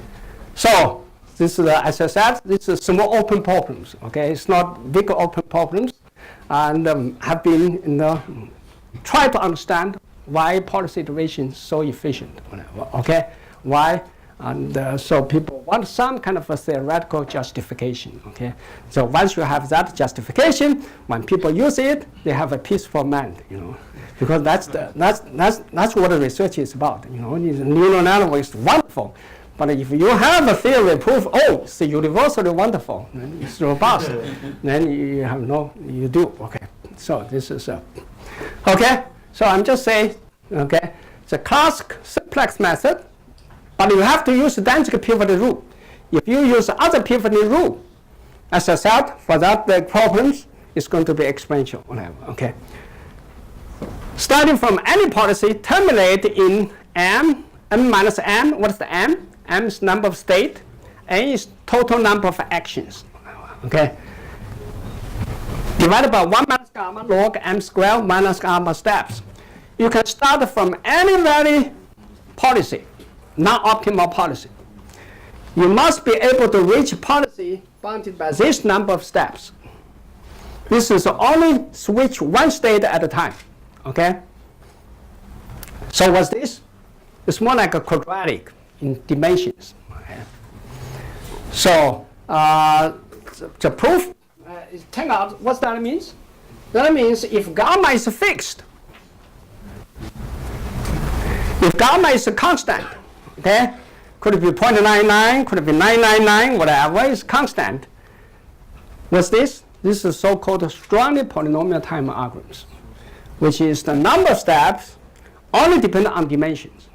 so this is as I said, this is small open problems. Okay, it's not big open problems, and have been try to understand why policy iteration is so efficient. Okay, why? And so people want some kind of a theoretical justification. Okay, so once you have that justification, when people use it, they have a peaceful mind. Because that's what the research is about. Neural network is wonderful, but if you have a theory proof, oh, it's universally wonderful, and it's robust, then you have you do. Okay, so this is okay. So I'm just saying, okay, the classic simplex method. But you have to use the Danziger pivotal rule. If you use other pivotal rule, as I said, for that the problems is going to be exponential. Whatever. Okay. Starting from any policy, terminate in m minus n. What is the m? M is number of state. N is total number of actions. Okay. Divided by 1 minus gamma log m squared minus gamma steps. You can start from any value policy. Non-optimal policy. You must be able to reach policy bounded by this number of steps. This is only switch one state at a time. Okay? So what's this? It's more like a quadratic in dimensions. Okay? So the proof, turn out, what that means? That means if gamma is fixed, if gamma is a constant, okay, could it be 0.99, could it be 999, whatever is constant. What's this? This is so-called strongly polynomial time algorithms, which is the number of steps only depend on dimensions,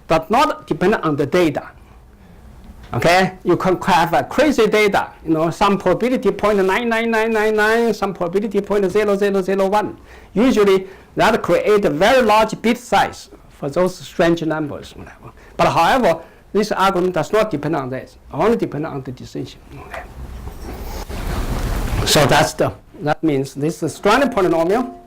but not depend on the data. Okay, you can have a crazy data, some probability 0.99999, some probability 0.0001. Usually that create a very large bit size for those strange numbers, whatever. But however, this algorithm does not depend on this, only depend on the decision. Okay. So that means this is strongly polynomial.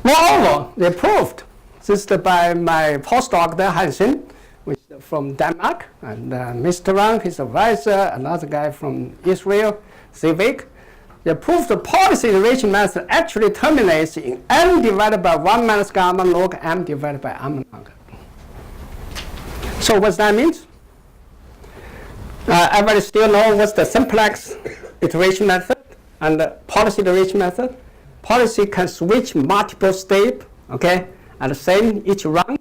Moreover, they proved this is by my postdoc there, Hansen, which is from Denmark, and Mr. Rang, his advisor, another guy from Israel, Civic. They proved the policy iteration method actually terminates in m divided by 1 minus gamma log m divided by m log. So what that means? Everybody still know what's the simplex iteration method and the policy iteration method? Policy can switch multiple state, okay, at the same each round,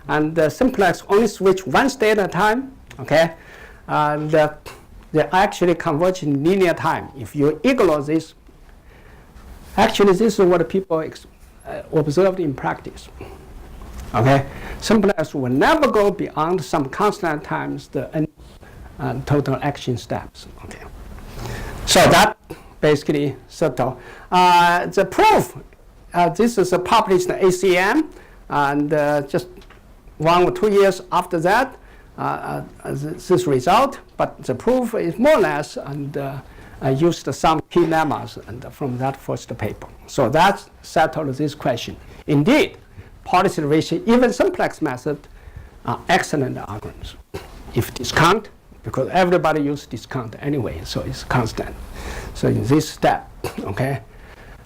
and the simplex only switch one state at a time, okay, and they actually converge in linear time. If you ignore this, actually this is what people observed in practice, okay. Simplex will never go beyond some constant times the n total action steps, okay. So that basically settle. The proof, this is published in ACM, and just 1 or 2 years after that, this result, but the proof is more or less, and I used some key lemmas and from that first paper. So that settled this question. Indeed, policy iteration, even simplex method, are excellent algorithms. If discount, because everybody uses discount anyway, so it's constant. So in this step, okay.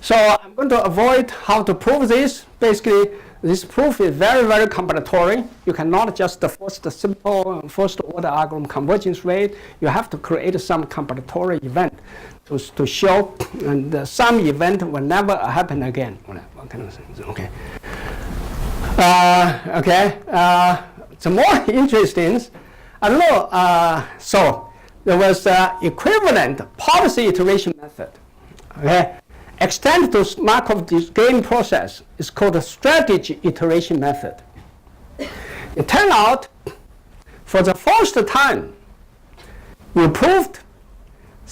So I'm going to avoid how to prove this. Basically, this proof is very, very combinatorial. You cannot just force the simple first order algorithm convergence rate. You have to create some combinatorial event to show, and some event will never happen again. What kind of things? Okay. The more interesting, I don't know. So there was equivalent policy iteration method. Okay. Extend to Markov game process is called a strategy iteration method. It turned out, for the first time, we proved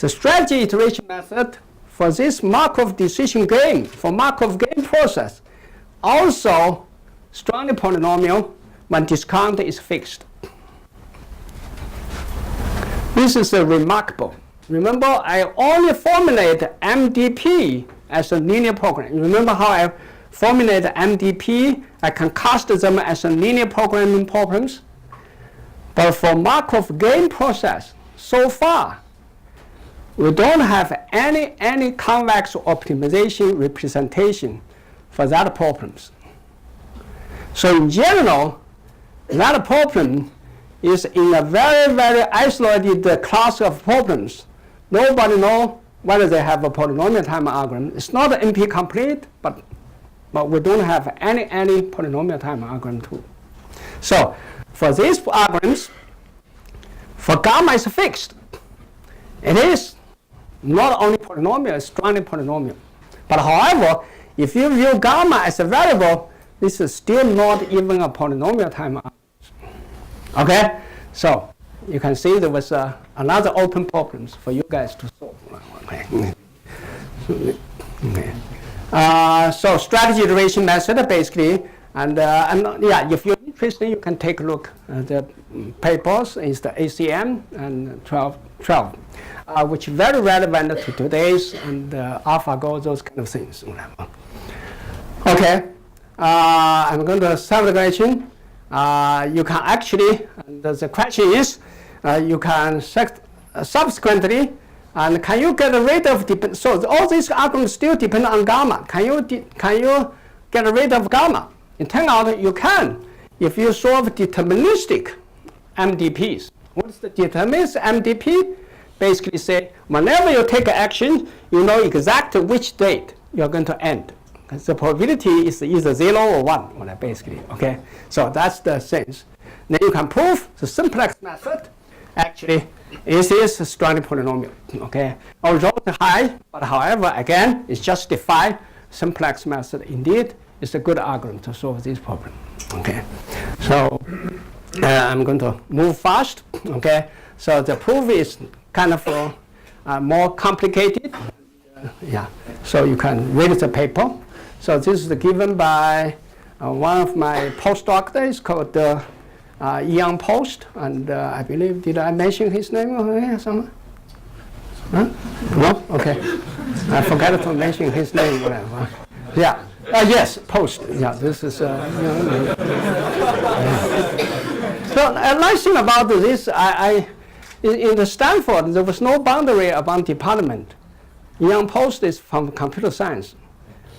the strategy iteration method for this Markov decision game, for Markov game process, also strongly polynomial when discount is fixed. This is remarkable. Remember, I only formulate MDP as a linear program. You remember how I formulate MDP? I can cast them as a linear programming problems. But for Markov game process, so far, we don't have any convex optimization representation for that problems. So in general, that problem is in a very, very isolated class of problems. Nobody knows whether they have a polynomial time algorithm. It's not NP complete, but we don't have any polynomial time algorithm too. So for these algorithms, for gamma is fixed. It is not only polynomial, it's strongly polynomial. But however, if you view gamma as a variable, this is still not even a polynomial time algorithm. Okay, so you can see there was another open problems for you guys to solve. Okay. So strategy iteration method basically, and yeah, if you're interested, you can take a look at the papers. It's the ACM and 12, which is very relevant to today's and AlphaGo, those kind of things. Okay, I'm going to solve the question. You can actually, and the question is, you can subsequently, and can you get rid of so all these algorithms still depend on gamma. Can you get rid of gamma? It turns out you can if you solve deterministic MDPs. What's the deterministic MDP? Basically say whenever you take action, you know exactly which date you're going to end. The probability is either 0 or 1, basically, okay? So that's the sense. Then you can prove the simplex method actually is strongly polynomial, okay? Although it's high, but however, again, it's justified. Simplex method indeed is a good algorithm to solve this problem, okay? So I'm going to move fast, okay? So the proof is kind of more complicated. Yeah, so you can read the paper. So this is given by one of my postdocs. It's called Yang Post, and I believe, did I mention his name over here somewhere? Huh? No? Okay. I forgot to mention his name. Whatever. Yeah. Yes, Post. Yeah, this is. So a nice thing about this, in the Stanford, there was no boundary about department. Yang Post is from computer science.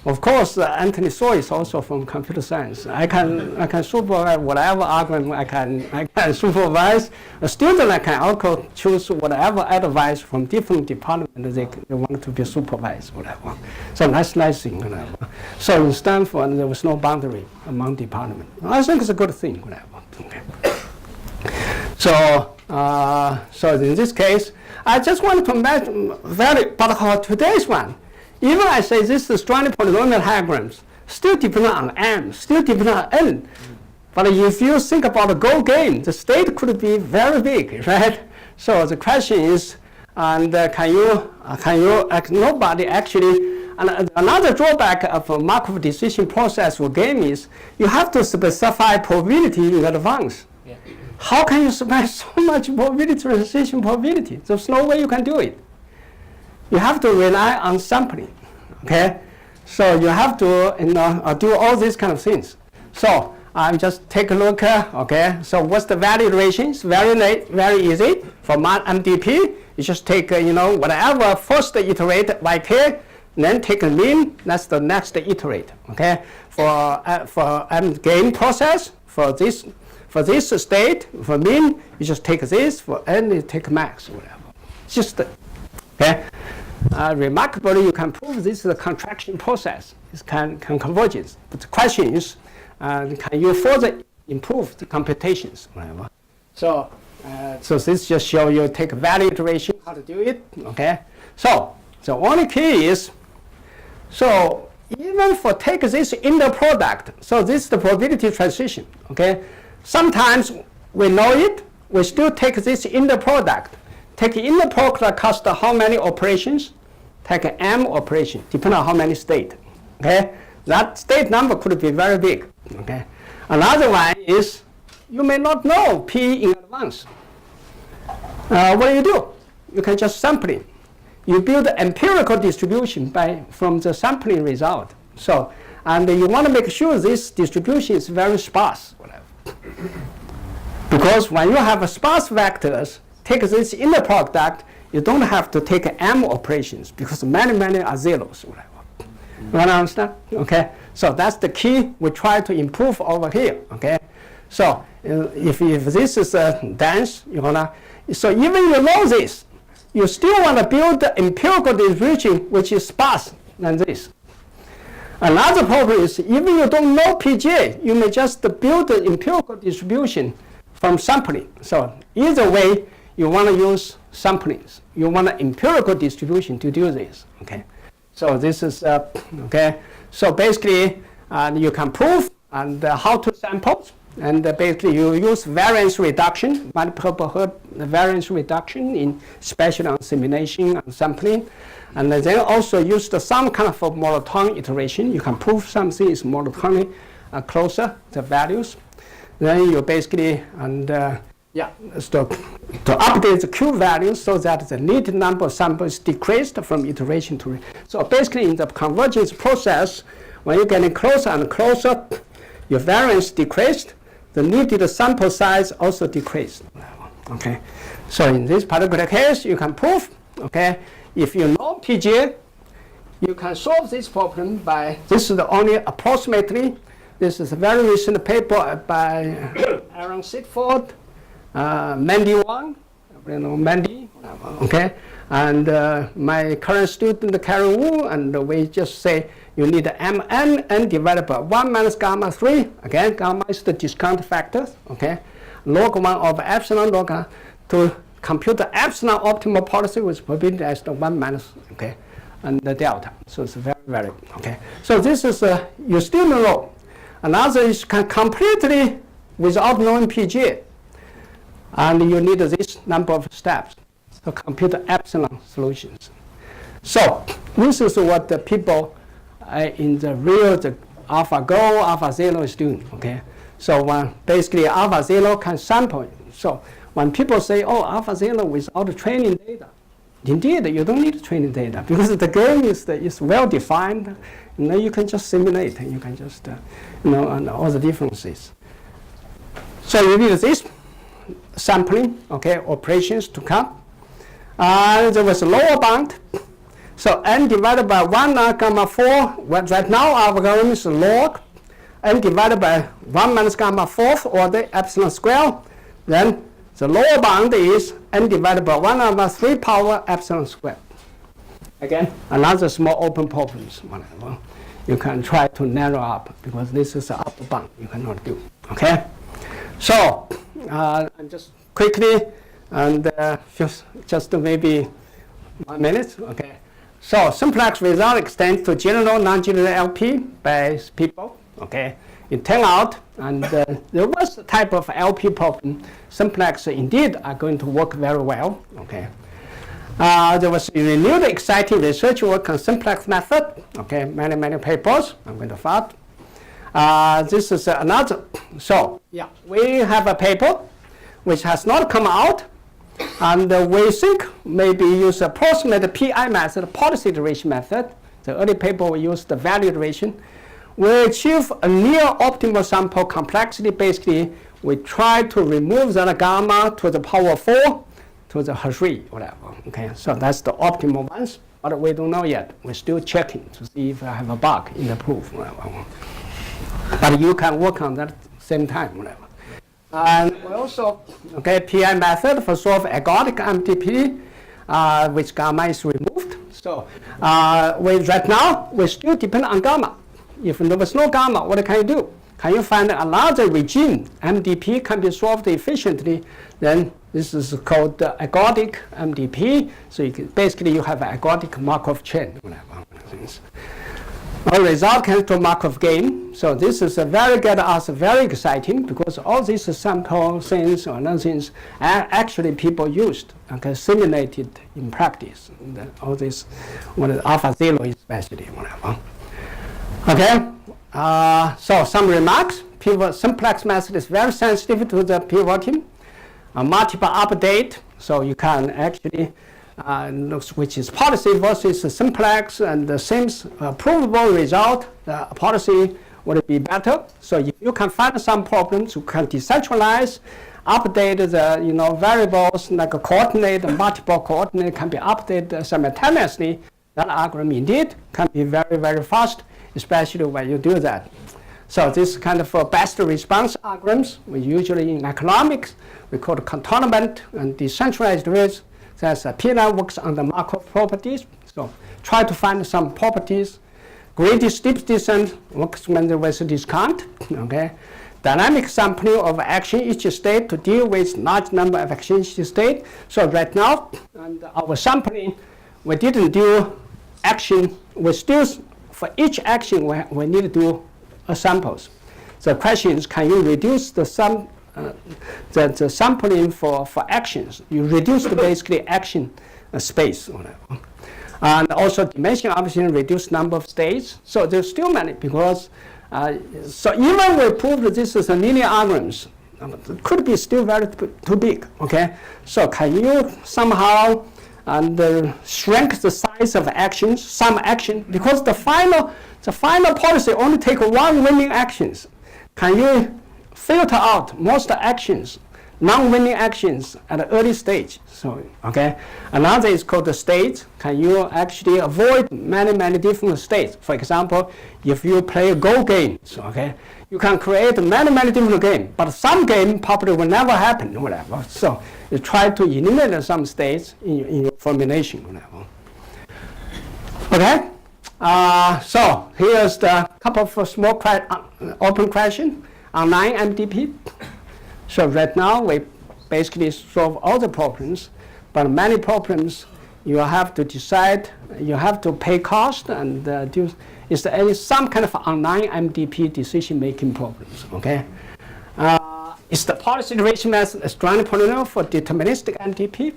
Of course, Anthony Saw is also from computer science. I can supervise whatever algorithm I can supervise. A student I can also choose whatever advice from different departments they want to be supervised, whatever. So that's nice thing, whatever. So in Stanford, there was no boundary among departments. I think it's a good thing, whatever. Okay. So in this case, I just want to mention but today's one. Even I say this is strongly polynomial diagrams, still depend on M, still depend on N. But if you think about the Go game, the state could be very big, right? So the question is, and nobody actually, and another drawback of a Markov decision process for game is you have to specify probability in advance. Yeah. How can you specify so much probability, transition probability? There's no way you can do it. You have to rely on sampling, okay? So you have to do all these kind of things. So I'm just take a look, okay? So what's the value iteration? It's very easy. For MDP, you just take, whatever first iterate yk, then take a mean, that's the next iterate, okay? For game process, for this state, for mean, you just take this, for n, you take max, whatever. It's just, okay? Remarkably, you can prove this is a contraction process. It can convergence. But the question is, can you further improve the computations? Whatever. So this just show you take value iteration, how to do it. Okay. So the only key is, so even for take this inner product, so this is the probability transition. Okay. Sometimes we know it, we still take this inner product. Take inner product cost how many operations? Take an M operation, depending on how many state. Okay, that state number could be very big. Okay, another one is you may not know P in advance. What do? You can just sample it. You build an empirical distribution from the sampling result. So, and you want to make sure this distribution is very sparse, whatever. Because when you have a sparse vectors, take this inner product, you don't have to take M operations because many are zeros. Whatever. You understand? Okay. So that's the key we try to improve over here. Okay. So if this is dense, so even you know this, you still want to build the empirical distribution which is sparse than this. Another problem is even you don't know PJ, you may just build the empirical distribution from sampling. So either way, you want to use samplings. You want an empirical distribution to do this. Okay. So this is okay. So basically, you can prove and how to sample, and basically you use variance reduction, multiple variance reduction in spatial on simulation and sampling, and then also use some kind of monotonic iteration. You can prove something is monotonic closer to values. Then you basically to update the Q values so that the needed number of samples decreased from iteration to. So basically, in the convergence process, when you're getting closer and closer, your variance decreased, the needed sample size also decreased. Okay. So in this particular case, you can prove. Okay. If you know PGA, you can solve this problem by. This is the only approximately. This is a very recent paper by Aaron Sitford. Mandy Wang, Mandy, okay, and my current student Karen Wu, and we just say you need Mn divided by 1 minus gamma 3. Again, gamma is the discount factor, okay, log 1 of epsilon log to compute the epsilon optimal policy with probability as the 1 minus, okay, and the delta. So it's very, okay. So this is, you still know. Another is completely without knowing PGA. And you need this number of steps to compute the epsilon solutions. So this is what the people in the real AlphaGo, AlphaZero is doing. Okay. So basically AlphaZero can sample. So when people say, "Oh, AlphaZero without training data," indeed you don't need training data because the game is well defined. You can just simulate. You can just and all the differences. So you need this sampling, okay, operations to come. There was a lower bound. So n divided by 1 gamma 4, well, right now our algorithm is log n divided by 1 minus gamma 4th order epsilon square. Then the lower bound is n divided by 1 over 3 power epsilon square. Again, another small open problems, whatever. You can try to narrow up because this is the upper bound you cannot do. Okay? So, just quickly, and just maybe 1 minute. Okay? So, simplex result extends to general, non-general LP by people. Okay? It turned out, and there was a type of LP problem. Simplex indeed are going to work very well. Okay? There was renewed exciting research work on simplex method. Okay, many papers. I'm going to start. This is another. So yeah, we have a paper which has not come out, and we think maybe use approximate PI method, policy iteration method. The early paper we used the value iteration. We achieve a near optimal sample complexity. Basically, we try to remove the gamma to the power 4. To the H3, whatever. Okay, so that's the optimal ones, but we don't know yet. We're still checking to see if I have a bug in the proof, whatever. But you can work on that same time, whatever. And we also, okay, PI method for solve ergodic MTP, which gamma is removed. So right now, we still depend on gamma. If there was no gamma, what can you do? Can you find another regime? MDP can be solved efficiently, then this is called ergodic MDP. So basically you have an ergodic Markov chain. Our result comes to Markov game. So this is very get us very exciting because all these sample things or other things are actually people used, okay, simulated in practice. And all this, alpha 0 especially, whatever. Okay. So some remarks. Simplex method is very sensitive to the pivoting. Multiple update, so you can actually look which is policy versus simplex, and the same provable result, the policy would be better. So if you can find some problems, you can decentralize, update the variables like a coordinate, multiple coordinate can be updated simultaneously. That algorithm indeed can be very fast, especially when you do that. So this kind of best response algorithms, we usually in economics, we call it cantonment and decentralized risk. That's PNL works on the Markov properties. So try to find some properties. Greedy steep descent works when there was a discount. Okay. Dynamic sampling of action each state to deal with large number of action each state. So right now, and our sampling, we didn't do action. We still, for each action, we need to do samples. The question is, can you reduce the sampling for actions? You reduce the basically action space. And also dimension obviously reduce number of states. So there's still many because so even we prove that this is a linear algorithms, it could be still very too big. Okay, so can you somehow shrink the size of actions, some action, because the final policy only take one winning actions. Can you filter out most actions, non-winning actions at the early stage? So, okay. Another is called the state. Can you actually avoid many different states? For example, if you play a Go game, so, okay, you can create many different games, but some game probably will never happen, whatever. So you try to eliminate some states in your formulation, whatever. Okay. So here's the couple of small open question on 9 MDP. So right now we basically solve all the problems, but many problems you have to decide, you have to pay cost, and is there some kind of online MDP decision-making problems? Okay. Is the policy iteration method a strong polynomial for deterministic MDP?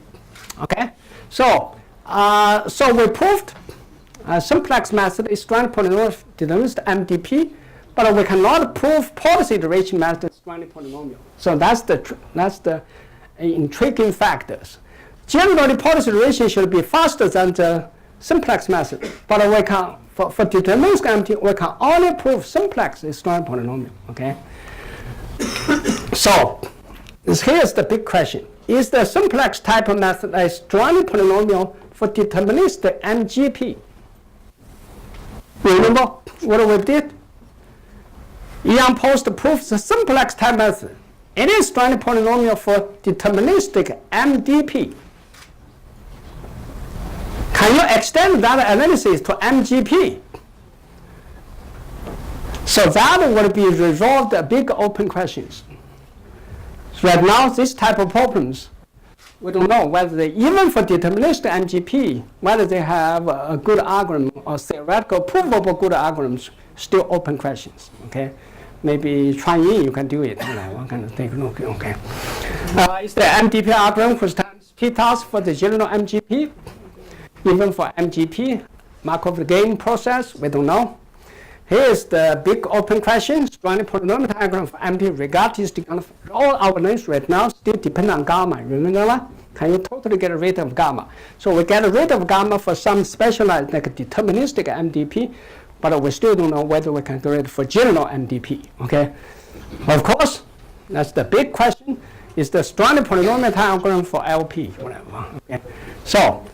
Okay. So we proved simplex method is strong polynomial for deterministic MDP, but we cannot prove policy iteration method is strongly polynomial. So that's the intriguing factors. Generally, policy iteration should be faster than the simplex method, but we can for deterministic MDP we can only prove simplex is strongly polynomial. Okay. So here's the big question: is the simplex type of method a strongly polynomial for deterministic MGP. Remember what we did? Ian Post proves the simplex type method. It is strand polynomial for deterministic MDP. Can you extend that analysis to MGP? So that will be resolved big open questions. So right now, this type of problems, we don't know whether they, even for deterministic MGP, whether they have a good algorithm or theoretical provable good algorithms, still open questions. Okay, maybe try in, you can do it. One kind of take a look. Okay, is the MDP algorithm which times p-task for the general MGP? Even for MGP, Markov game process, we don't know. Here is the big open question, strand polynomial diagram for MGP regardless of all our names right now still depend on gamma. Remember that? Can you totally get rid of gamma? So we get rid of gamma for some specialized like deterministic MDP, but we still don't know whether we can get rid for general MDP. Okay? Of course, that's the big question, is the strand polynomial diagram for LP. Whatever. Okay? So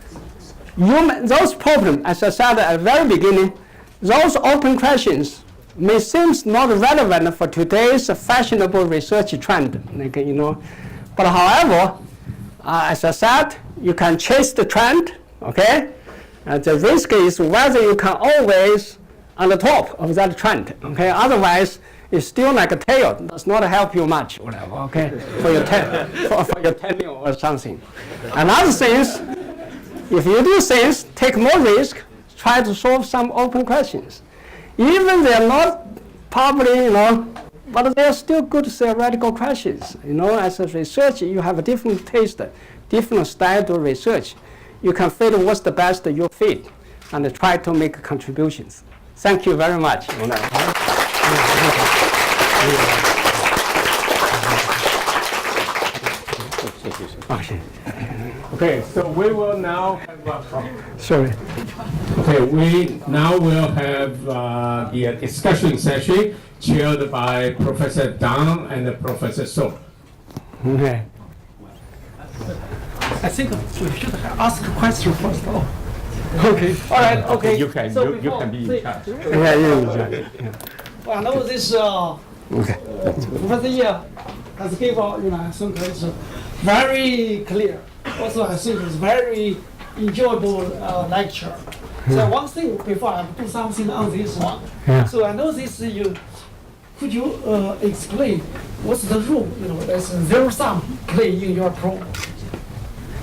those problems, as I said at the very beginning, those open questions may seem not relevant for today's fashionable research trend, But however, as I said, you can chase the trend, okay? The risk is whether you can always on the top of that trend, okay? Otherwise, it's still like a tail, does not help you much, whatever, okay? For your tenure or something. Another thing is, if you do things, take more risk, try to solve some open questions. Even they're not probably, but they're still good theoretical questions. As a researcher, you have a different taste, different style to research. You can fit what's the best you fit and try to make contributions. Thank you very much. Okay, so we will now have Sorry. okay, we now will have the discussion session chaired by Professor Dang and Professor So. Okay. I think we should ask a question first. Okay. All right. Okay. You can So you can be in charge. Yeah, yeah. I know this Okay. Professor Ye has given, I think it's very clear. Also, I think it's very enjoyable lecture. So one thing before I do something on this one. Yeah. So I know this. Could you explain what's the rule? There's zero sum play in your program.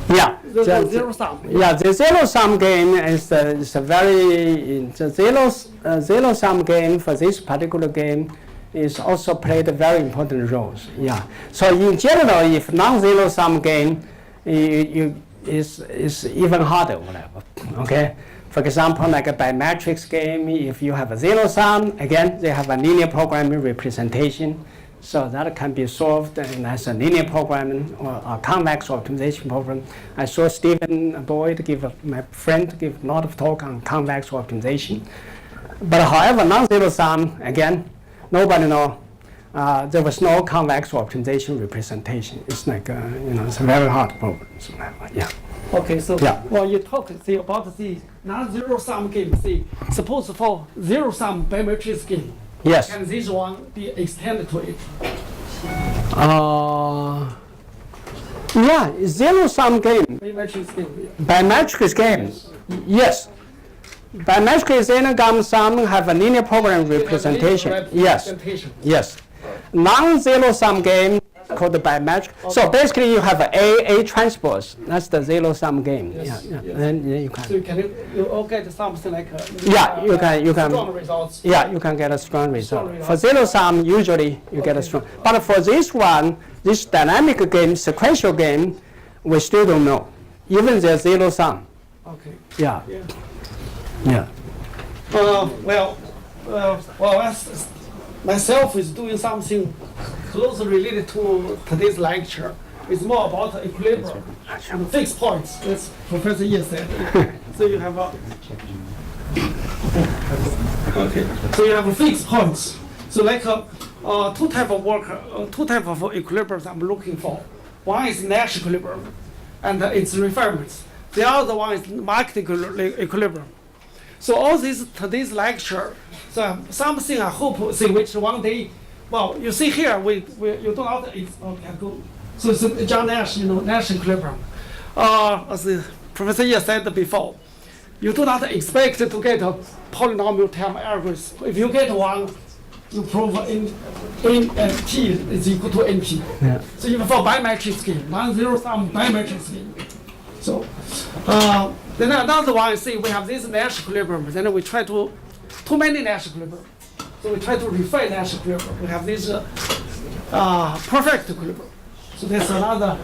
Yeah. The zero sum. Yeah, the zero sum game is a very zero sum game for this particular game is also played very important roles. Yeah. So in general, if non-zero sum game, is even harder, whatever. Okay. For example, like a biometrics game, if you have a zero sum, again, they have a linear programming representation. So that can be solved as a linear programming or a convex optimization problem. I saw Stephen Boyd my friend give a lot of talk on convex optimization. But however, non-zero sum, again, nobody know. There was no convex optimization representation. It's like, it's a very hard problem. So, yeah. Okay, so Yeah. when you talk about the non-zero sum game, suppose for zero sum biometrics game, Yes. can this one be extended to it? Yeah, zero sum game. Biometrics game. Biometrics game. Yes. Biometrics zero sum have a linear program representation. Yes. Representation. Yes. Non-zero sum game called the biometric. So basically, you have a transpose. That's the zero sum game. Yes, Yeah. yes. Then you So can. you all get something like Yeah, you can. strong results. Yeah, you can get a strong result. Strong For result. zero sum, usually you get a Okay. strong. But for this one, this dynamic game, sequential game, we still don't know. Even the zero sum. Okay. Yeah. Yeah. Yeah. As myself is doing something closely related to today's lecture. It's more about equilibrium and fixed points, as Professor Ye said. So you have so you have fixed points. So like two type of work, two type of equilibriums I'm looking for. One is Nash equilibrium, and its refinements. The other one is market equilibrium. So all this today's lecture, so something I hope see which one day, well, you see here you do not okay go. So it's John Nash, Nash equilibrium. As the Professor Ye said before, you do not expect to get a polynomial time algorithm. If you get one, you prove T is equal to NP. Yeah. So even for bimetric scheme, non-zero sum bimetric scheme. So then another one, see, we have this Nash equilibrium. Then we try too many Nash equilibrium. So we try to refine Nash equilibrium. We have this perfect equilibrium. So there's another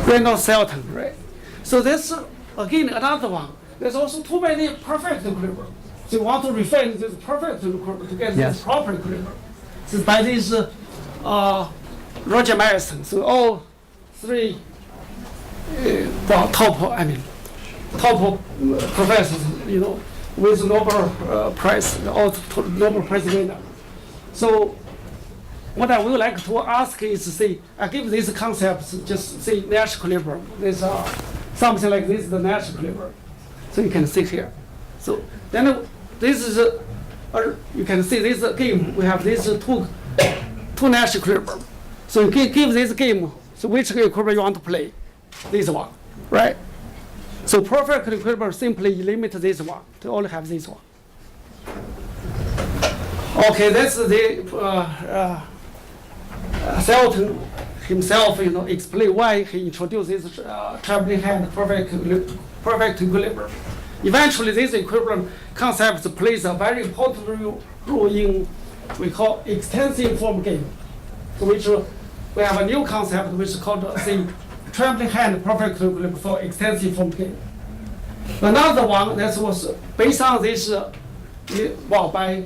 Reynolds-Selton, right? So this again another one. There's also too many perfect equilibrium. So you want to refine this perfect equilibrium to get this proper equilibrium. So by this Roger Madison, so all three top professors, with Nobel Prize, all Nobel Prize winner. So what I would like to ask is, see, I give these concepts, just say Nash equilibrium. There's something like this, the Nash equilibrium. So you can see here. So then this is, you can see this game, we have these two Nash equilibrium. So you give this game, so which equilibrium you want to play? This one, right? So perfect equilibrium simply limit this one to only have this one. Okay, that's the Selton himself, explain why he introduced this traveling hand perfect equilibrium. Eventually, this equilibrium concept plays a very important role in we call extensive form game. So which we have a new concept which is called the traveling hand perfect equilibrium for extensive form game. Another one that was based on this, by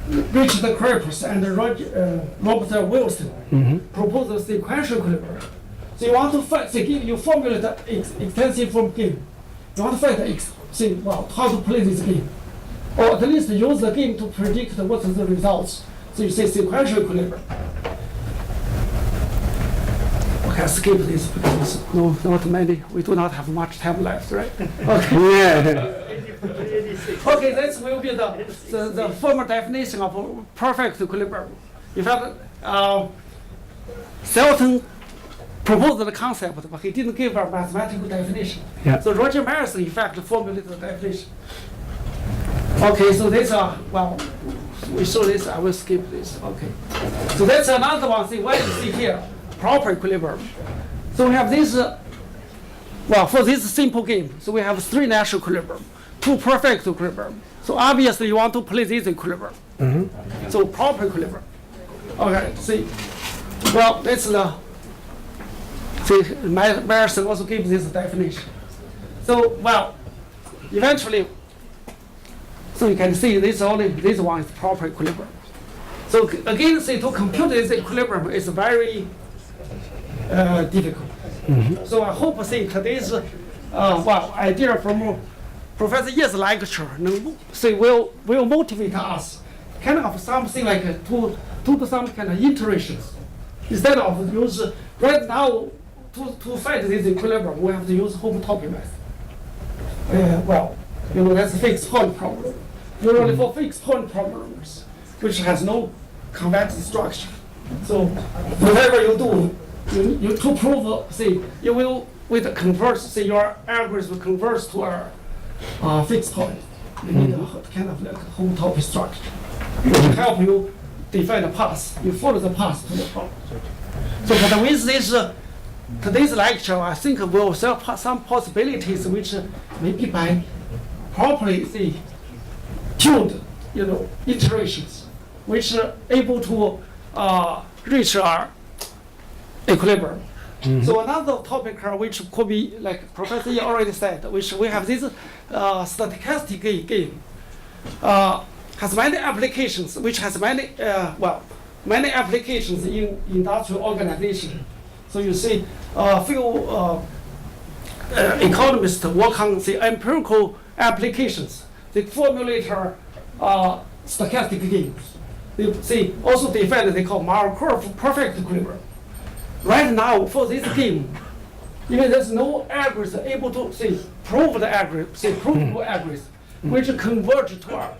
Richard Kripps and Robert Wilson proposed the sequential equilibrium. So you want to find, you formulate the extensive form game. You want to find how to play this game, or at least use the game to predict what are the results. So you say sequential equilibrium. Okay, skip this because not many. We do not have much time left, right? Okay. Okay, this will be the formal definition of perfect equilibrium. In fact, Selton proposed the concept, but he didn't give a mathematical definition. Yeah. So Roger Madison, in fact, formulated the definition. Okay, so this we saw this. I will skip this. Okay. So that's another one. See what you see here, proper equilibrium. So we have this. For this simple game, so we have three Nash equilibrium, two perfect equilibrium. So obviously you want to play this equilibrium. So proper equilibrium. Okay. See. Well, that's the. See, Madison also gives this definition. So eventually. So you can see this one is proper equilibrium. So again, see, to compute this equilibrium is very difficult. So I hope today's idea from Professor Ye's lecture will motivate us kind of something like to do some kind of iterations. Instead of use right now to find this equilibrium, we have to use homotopy method. That's a fixed point problem. Usually for fixed point problems, which has no convex structure. So whatever you do, you to prove, you will convert, your algorithm converts to a fixed point. You need a kind of like a homotopy structure, which will help you define a path. You follow the path to the problem. So, but with this today's lecture, I think we'll have some possibilities which maybe by properly tuned, iterations, which are able to reach our equilibrium. So another topic which could be, like Professor Ye already said, which we have this stochastic game, has many applications, which has many applications in industrial organization. So you see, a few economists work on the empirical applications. They formulate stochastic games. They also define they call Markov perfect equilibrium. Right now, for this game, Even there's no algorithm able to say prove the algorithm, say provable algorithm, which converge to a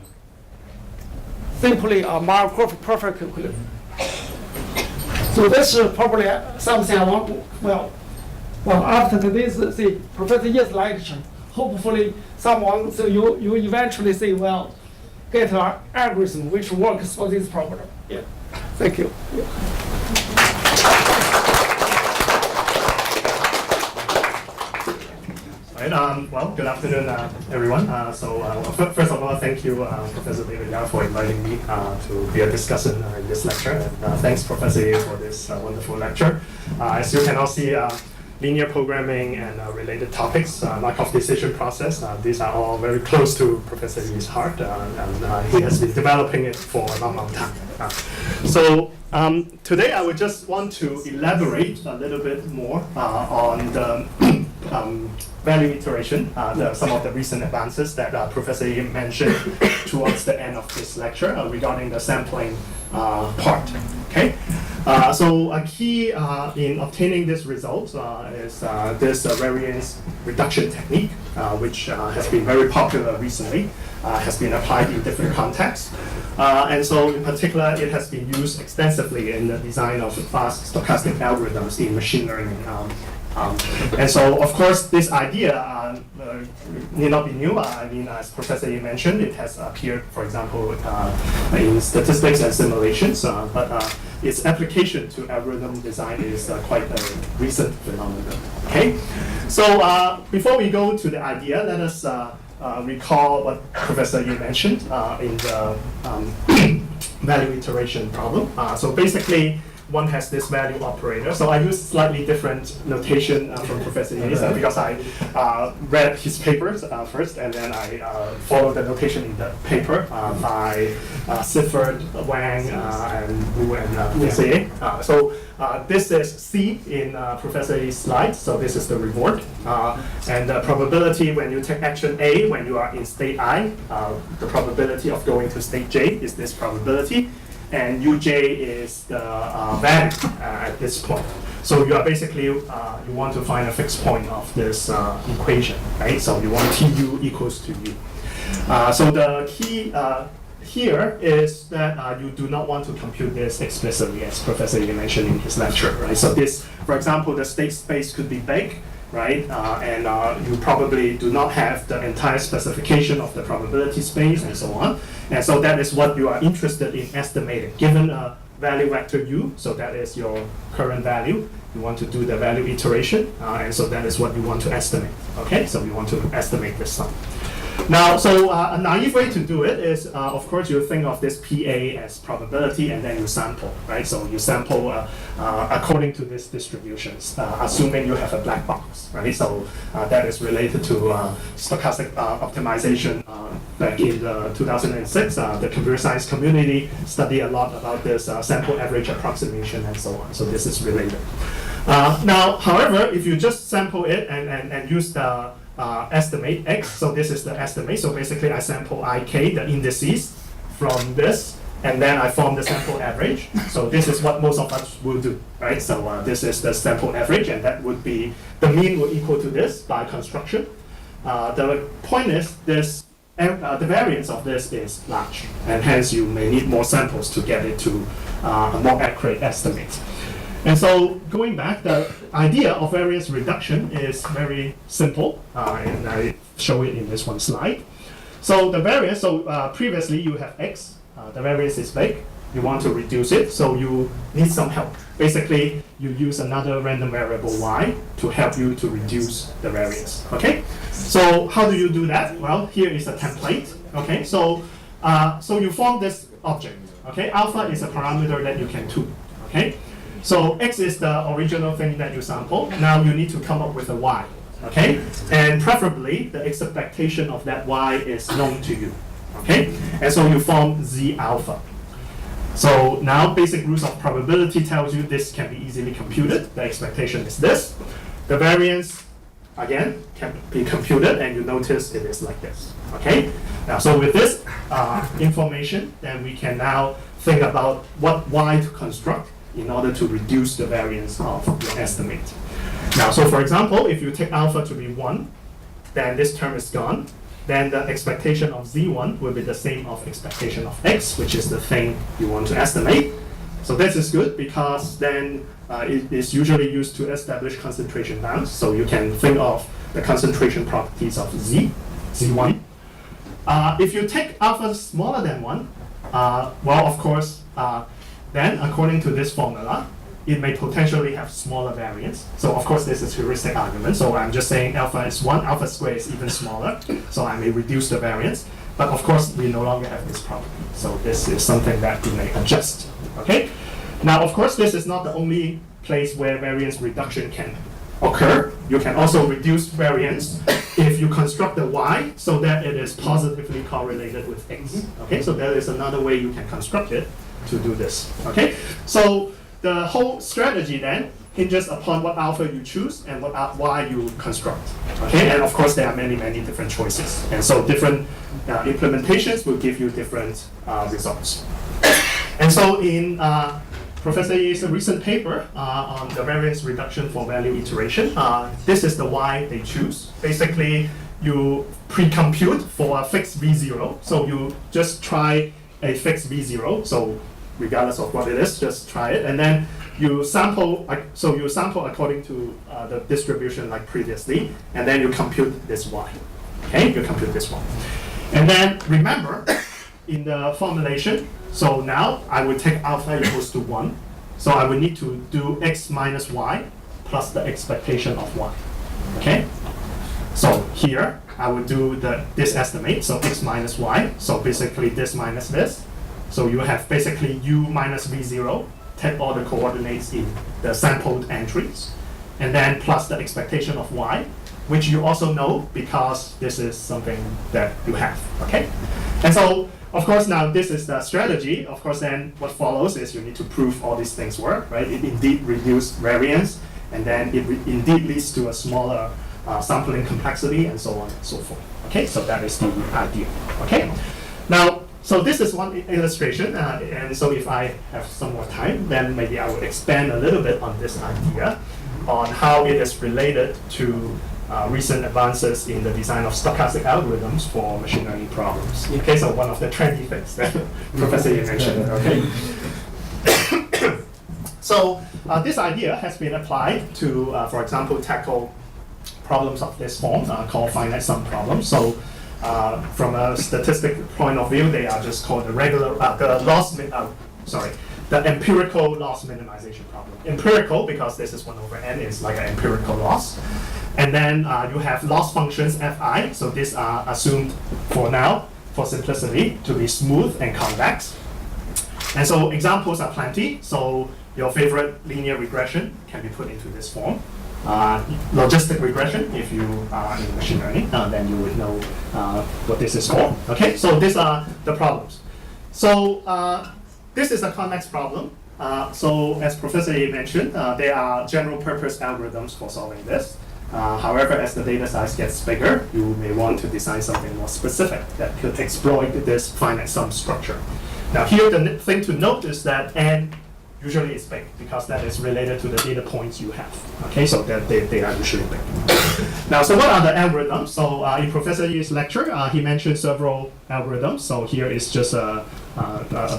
simply a Markov perfect equilibrium. So that's probably something I want to, well, after this, say, Professor Ye's lecture, hopefully someone, so you eventually say, well, get an algorithm which works for this problem. Yeah, thank you. Yeah. Right, well, good afternoon, everyone. First of all, thank you, Professor David Yao, for inviting me to be a discussant in this lecture. And thanks, Professor Yi, for this wonderful lecture. As you can all see, linear programming and related topics, Markov decision process, these are all very close to Professor Yi's heart, and he has been developing it for a long, long time. Today I would just want to elaborate a little bit more on the value iteration, some of the recent advances that Professor Yi mentioned towards the end of this lecture regarding the sampling part. Okay, so a key in obtaining this result is this variance reduction technique, which has been very popular recently, has been applied in different contexts. And so in particular, it has been used extensively in the design of fast stochastic algorithms in machine learning. And so, of course, this idea need not be new. I mean, as Professor Yi mentioned, it has appeared, for example, in statistics and simulations, but its application to algorithm design is quite a recent phenomenon. Okay, so before we go to the idea, let us recall what Professor Yi mentioned in the value iteration problem. So basically, one has this value operator. So I use slightly different notation from Professor Yi because I read his papers first, and then I followed the notation in the paper by Sifford, Wang, and Wu and Yinyu. So this is C in Professor Yi's slide. So this is the reward. And the probability when you take action A, when you are in state I, the probability of going to state J is this probability. And uj is the value at this point. So you are basically, you want to find a fixed point of this equation, right? So you want tu equals to u. So the key here is that you do not want to compute this explicitly, as Professor Yi mentioned in his lecture, right? So this, for example, the state space could be big, right? And you probably do not have the entire specification of the probability space and so on. And so that is what you are interested in estimating. Given a value vector u, so that is your current value, you want to do the value iteration, and so that is what you want to estimate. Okay, so you want to estimate this sum. Now, so a naive way to do it is, of course, you think of this PA as probability, and then you sample, right? So you sample according to these distributions, assuming you have a black box, right? So that is related to stochastic optimization. Back in 2006, the computer science community studied a lot about this sample average approximation and so on. So this is related. Now, however, if you just sample it and use the estimate x, so this is the estimate. So basically, I sample ik, the indices, from this, and then I form the sample average. So this is what most of us will do, right? So this is the sample average, and that would be, the mean will equal to this by construction. The point is this. The variance of this is large, and hence you may need more samples to get it to a more accurate estimate. And so going back, the idea of variance reduction is very simple, and I show it in this one slide. So the variance, so previously you have x, the variance is big, you want to reduce it, so you need some help. Basically, you use another random variable y to help you to reduce the variance, okay? So how do you do that? Well, here is a template, okay? So you form this object, okay? Alpha is a parameter that you can tune, okay? So x is the original thing that you sample. Now you need to come up with a y, okay? And preferably, the expectation of that y is known to you, okay? And so you form z alpha. So now basic rules of probability tells you this can be easily computed. The expectation is this. The variance, again, can be computed, and you notice it is like this, okay? Now, so with this information, then we can now think about what y to construct in order to reduce the variance of your estimate. Now, so for example, if you take alpha to be 1, then this term is gone. Then the expectation of z1 will be the same of expectation of x, which is the thing you want to estimate. So this is good because then it is usually used to establish concentration bounds. So you can think of the concentration properties of z1. If you take alpha smaller than 1, well, of course, then according to this formula, it may potentially have smaller variance. So of course this is heuristic argument. So I'm just saying alpha is 1, alpha squared is even smaller. So I may reduce the variance. But of course we no longer have this property. So this is something that we may adjust. Okay. Now of course this is not the only place where variance reduction can occur. You can also reduce variance if you construct the y so that it is positively correlated with x. Okay. So there is another way you can construct it to do this. Okay. So the whole strategy then hinges upon what alpha you choose and what y you construct. Okay, and of course there are many different choices, and so different implementations will give you different results. And so in Professor Yi's recent paper on the variance reduction for value iteration, this is the y they choose. Basically, you pre-compute for a fixed v0, so you just try a fixed v0. So regardless of what it is, just try it, and then you sample. So you sample according to the distribution like previously, and then you compute this y. Okay, you compute this y, and then remember in the formulation. So now I would take alpha equals to 1. So I would need to do x minus y plus the expectation of y. Okay. So here I would do this estimate. So x minus y. So basically this minus this. So you have basically u minus v0, take all the coordinates in the sampled entries, and then plus the expectation of y, which you also know because this is something that you have, okay? And so, of course, now this is the strategy. Of course, then what follows is you need to prove all these things work, right? It indeed reduces variance, and then it indeed leads to a smaller sampling complexity, and so on and so forth, okay? So that is the idea, okay? Now, so this is one illustration, and so if I have some more time, then maybe I will expand a little bit on this idea, on how it is related to recent advances in the design of stochastic algorithms for machine learning problems. Okay, so one of the trendy things that Professor Yin mentioned, okay? So this idea has been applied to, for example, tackle problems of this form called finite sum problems. So from a statistic point of view, they are just called the regular, the empirical loss minimization problem. Empirical, because this is 1 over n, is like an empirical loss. And then you have loss functions fi, so these are assumed for now, for simplicity, to be smooth and convex. And so examples are plenty. So your favorite linear regression can be put into this form. Logistic regression, if you are in machine learning, then you would know what this is for. Okay, so these are the problems. So this is a convex problem. So as Professor Yi mentioned, there are general purpose algorithms for solving this. However, as the data size gets bigger, you may want to design something more specific that could exploit this finite sum structure. Now here, the thing to note is that n usually is big because that is related to the data points you have. Okay, so that they are usually big. Now, so what are the algorithms? So in Professor Yi's lecture, he mentioned several algorithms. So here is just a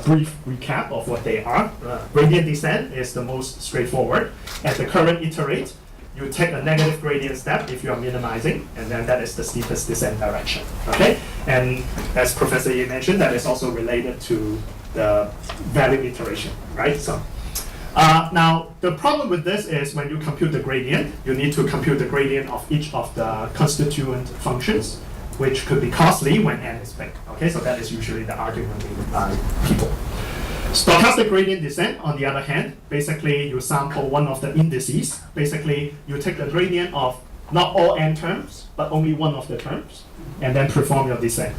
brief recap of what they are. Gradient descent is the most straightforward. At the current iterate, you take a negative gradient step if you are minimizing, and then that is the steepest descent direction. Okay, and as Professor Yi mentioned, that is also related to the value iteration, right? So now the problem with this is when you compute the gradient, you need to compute the gradient of each of the constituent functions, which could be costly when n is big. Okay, so that is usually the argument with people. Stochastic gradient descent, on the other hand, basically you sample one of the indices. Basically, you take the gradient of not all n terms, but only one of the terms, and then perform your descent.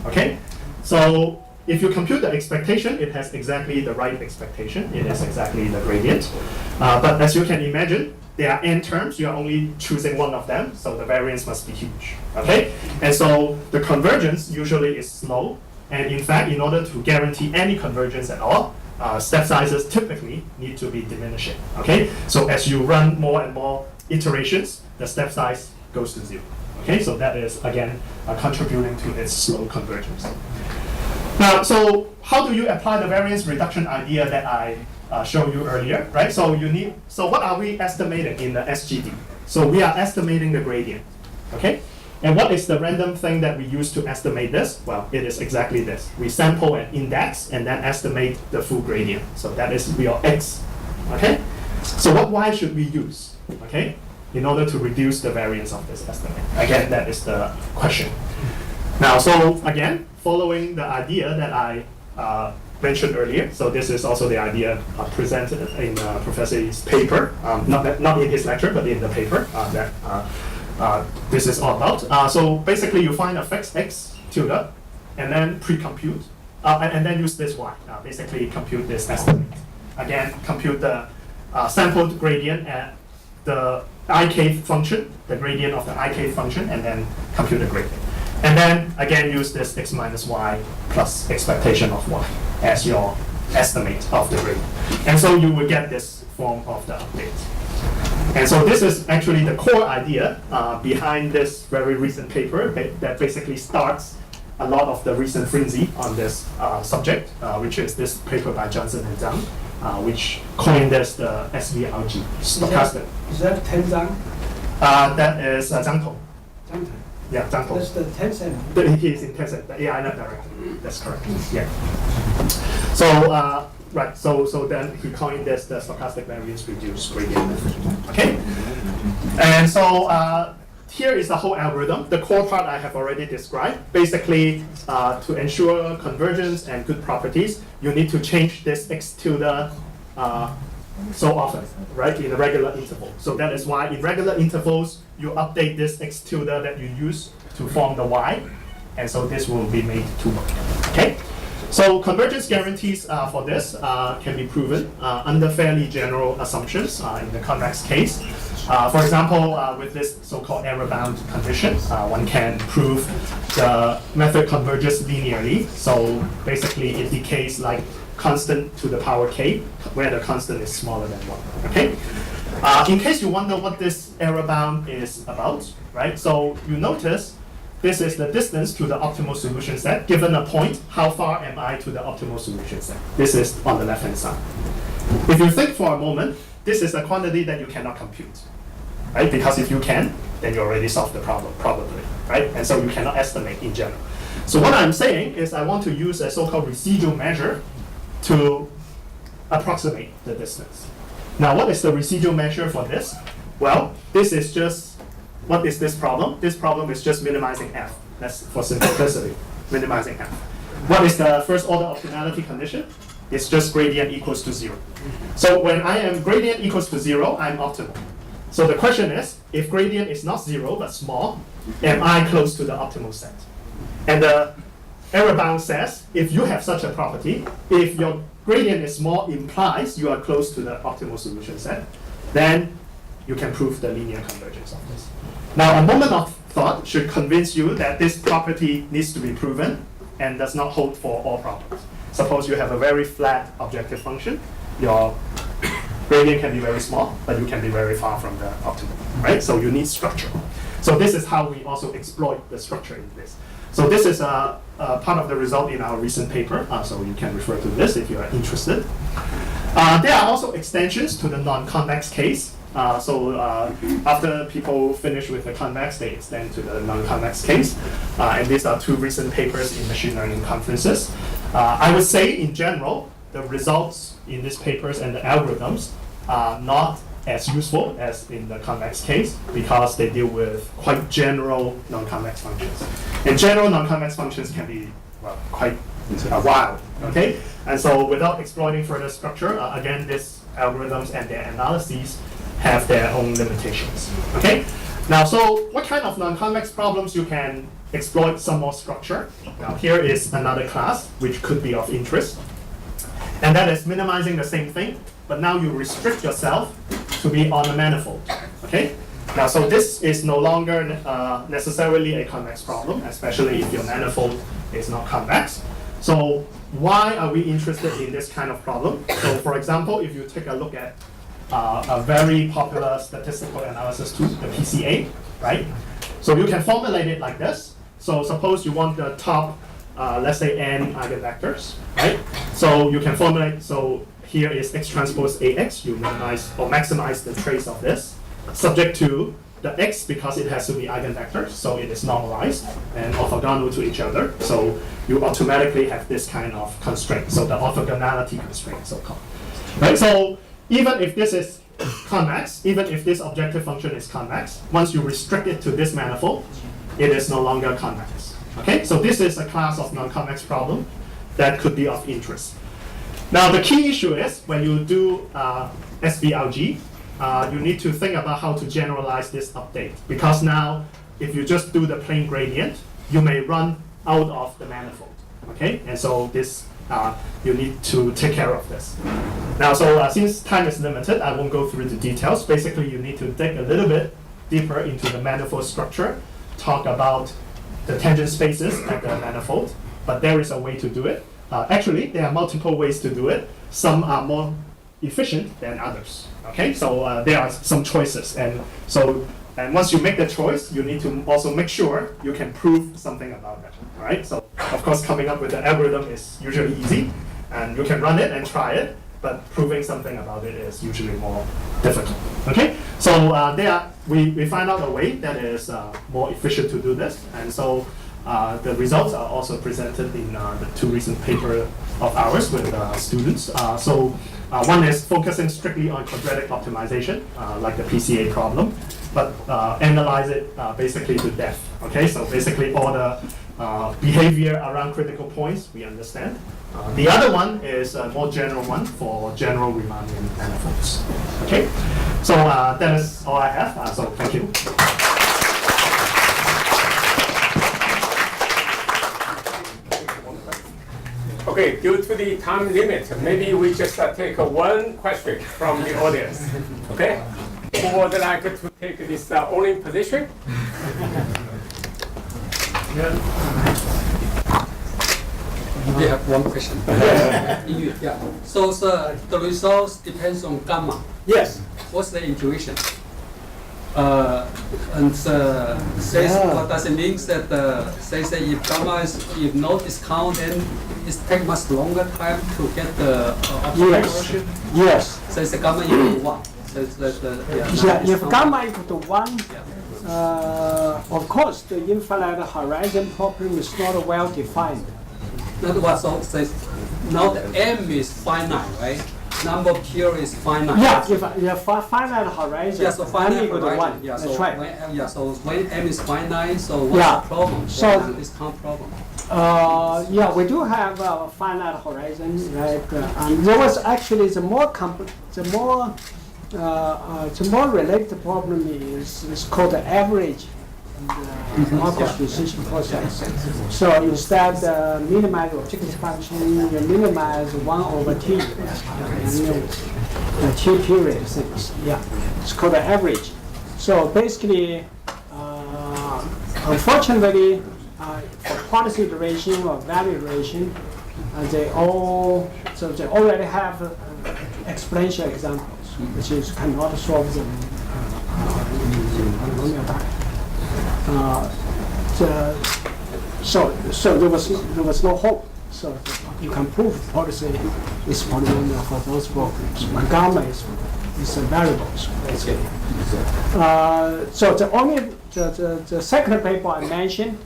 Okay? So if you compute the expectation, it has exactly the right expectation. It is exactly the gradient. But as you can imagine, there are n terms. You are only choosing one of them, so the variance must be huge. Okay? And so the convergence usually is slow. And in fact, in order to guarantee any convergence at all, step sizes typically need to be diminishing. Okay, so as you run more and more iterations, the step size goes to 0. Okay, so that is again contributing to its slow convergence. Now, so how do you apply the variance reduction idea that I showed you earlier, right? So what are we estimating in the SGD? So we are estimating the gradient, okay? And what is the random thing that we use to estimate this? Well, it is exactly this. We sample an index and then estimate the full gradient. So that is your x, okay? So what y should we use, okay? In order to reduce the variance of this estimate. Again, that is the question. Now, so again, following the idea that I mentioned earlier, so this is also the idea presented in Professor Yi's paper, not in his lecture, but in the paper that this is all about. So basically, you find a fixed x tilde, and then pre-compute, and then use this y. Basically, compute this estimate. Again, compute the sampled gradient at the ik function, the gradient of the ik function, and then compute the gradient. And then again use this x minus y plus expectation of y as your estimate of the gradient. And so you will get this form of the update. And so this is actually the core idea behind this very recent paper that basically starts a lot of the recent frenzy on this subject, which is this paper by Johnson and Zhang, which coined this the SVRG, stochastic. Is that Tenzang? That is Zhang Tong. Tenzang. Yeah, Zhang Tong. That's the Tencent. He is in Tencent, the AI lab director. That's correct. Yeah. So right. So then he coined this the stochastic variance reduced gradient method. Okay. And so here is the whole algorithm. The core part I have already described. Basically, to ensure convergence and good properties, you need to change this x tilde so often, right, in a regular interval. So that is why in regular intervals, you update this x tilde that you use to form the y, and so this will be made to work. Okay. So convergence guarantees for this can be proven under fairly general assumptions in the convex case. For example, with this so-called error-bound condition, one can prove the method converges linearly. So basically, it decays like constant to the power k, where the constant is smaller than 1. Okay. In case you wonder what this error-bound is about, right? So you notice this is the distance to the optimal solution set. Given a point, how far am I to the optimal solution set? This is on the left-hand side. If you think for a moment, this is a quantity that you cannot compute, right? Because if you can, then you already solved the problem, probably, right? And so you cannot estimate in general. So what I'm saying is I want to use a so-called residual measure to approximate the distance. Now, what is the residual measure for this? Well, this is just, what is this problem? This problem is just minimizing f. That's for simplicity, minimizing f. What is the first order optimality condition? It's just gradient equals to 0. So when I am gradient equals to 0, I'm optimal. So the question is, if gradient is not 0 but small, am I close to the optimal set? And the error bound says, if you have such a property, if your gradient is small implies you are close to the optimal solution set, then you can prove the linear convergence of this. Now, a moment of thought should convince you that this property needs to be proven and does not hold for all problems. Suppose you have a very flat objective function, your gradient can be very small, but you can be very far from the optimal, right? So you need structure. So this is how we also exploit the structure in this. So this is a part of the result in our recent paper, so you can refer to this if you are interested. There are also extensions to the non-convex case. After people finish with the convex, they extend to the non-convex case. And these are 2 recent papers in machine learning conferences. I would say, in general, the results in these papers and the algorithms are not as useful as in the convex case because they deal with quite general non-convex functions. And general non-convex functions can be, well, quite wild, okay? And so without exploiting further structure, again, these algorithms and their analyses have their own limitations, okay? Now, so what kind of non-convex problems you can exploit some more structure? Now, here is another class which could be of interest. And that is minimizing the same thing, but now you restrict yourself to be on a manifold, okay? Now, so this is no longer necessarily a convex problem, especially if your manifold is not convex. So why are we interested in this kind of problem? So for example, if you take a look at a very popular statistical analysis tool, the PCA, right? So you can formulate it like this. So suppose you want the top, let's say n eigenvectors, right? So you can formulate, so here is x transpose AX, you minimize or maximize the trace of this, subject to the x because it has to be eigenvectors, so it is normalized and orthogonal to each other. So you automatically have this kind of constraint, so the orthogonality constraint, so-called. Right? So even if this is convex, even if this objective function is convex, once you restrict it to this manifold, it is no longer convex. Okay, so this is a class of non-convex problem that could be of interest. Now the key issue is when you do SVLG, you need to think about how to generalize this update, because now if you just do the plane gradient, you may run out of the manifold. Okay, and so this you need to take care of this. Now, so since time is limited, I won't go through the details. Basically, you need to dig a little bit deeper into the manifold structure, talk about the tangent spaces at the manifold, but there is a way to do it. Actually, there are multiple ways to do it. Some are more efficient than others. Okay, so there are some choices, and once you make the choice, you need to also make sure you can prove something about it. All right, so of course, coming up with the algorithm is usually easy, and you can run it and try it, but proving something about it is usually more difficult. Okay, so we find out a way that is more efficient to do this, and so the results are also presented in the two recent papers of ours with students. One is focusing strictly on quadratic optimization, like the PCA problem, but analyze it basically to death. Okay, so basically all the behavior around critical points we understand. The other one is a more general one for general Riemannian manifolds. Okay, so that is all I have. So thank you. Okay, due to the time limit, maybe we just take one question from the audience. Okay? Who would like to take this owning position? We have one question. Yinyu, yeah. So the results depends on gamma. Yes. What's the intuition? Says what does it mean that says that if gamma is if no discount, then it takes much longer time to get the optimal version. Yes. Says the gamma equal to 1. Says that If gamma equal to 1, yeah. of course the infinite horizon problem is not well defined. Not what so says now the m is finite, right? Number of pure is finite. Yeah, if finite horizon, Yeah, so finite m equal to horizon. 1. Yeah, That's so right. when m is finite, so what's Yeah. the problem? So- What's the discount problem? Yeah, we do have a finite horizon, right? And there was actually the more related problem is called the average Markov decision process. So instead minimize objective function, you minimize 1/t, the t period things. Yeah, it's called the average. So basically, unfortunately, for quantity iteration or value iteration, they already have exponential examples, which is cannot solve them in polynomial time. So there was no hope. So you can prove policy is polynomial for those problems. When gamma is variables, basically. So the second paper I mentioned,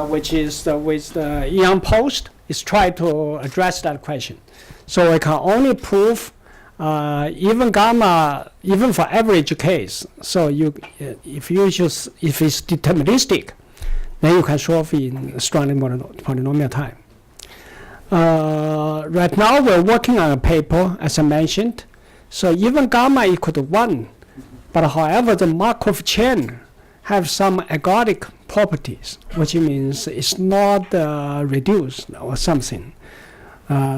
which is with the Young Post, is try to address that question. So I can only prove even gamma, even for average case. So if it's deterministic, then you can solve in strongly polynomial time. Right now we're working on a paper, as I mentioned. So even gamma equal to 1, but however the Markov chain have some ergodic properties, which means it's not reduced or something.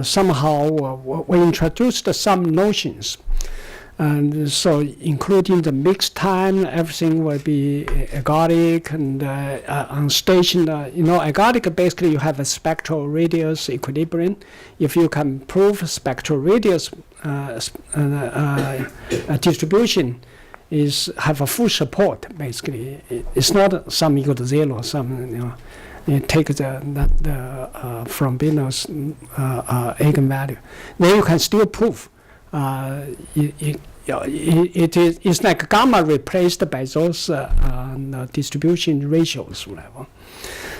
Somehow we introduced some notions. And so including the mixed time, everything will be ergodic and on station. Ergodic, basically you have a spectral radius equilibrium. If you can prove spectral radius distribution have a full support, basically. It's not sum equal to 0, you take the from Bino's eigenvalue. Then you can still prove it's like gamma replaced by those distribution ratios, whatever.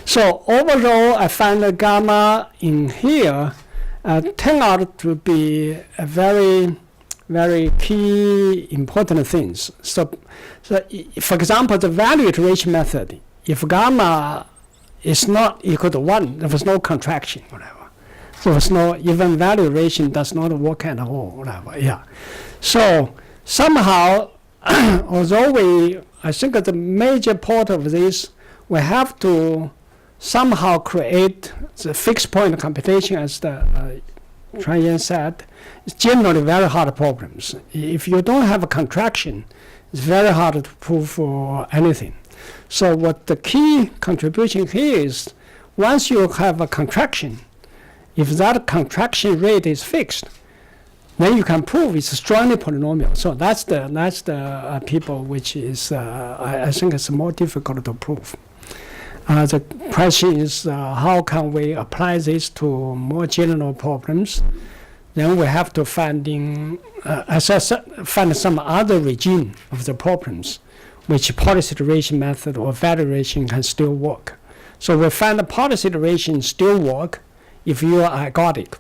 So overall, I find the gamma in here turn out to be a very, very key important things. So for example, the value iteration method, if gamma is not equal to 1, there was no contraction, whatever. There was no, even value iteration does not work at all, whatever, yeah. So somehow, although I think that the major part of this, we have to somehow create the fixed point computation, as the Chuan said. It's generally very hard problems. If you don't have a contraction, it's very hard to prove for anything. So what the key contribution here is, once you have a contraction, if that contraction rate is fixed, then you can prove it's strongly polynomial. So that's the people which is I think it's more difficult to prove. The question is how can we apply this to more general problems? Then we have to find some other regime of the problems, which policy iteration method or value iteration can still work. So we find the policy iteration still work if you are ergodic.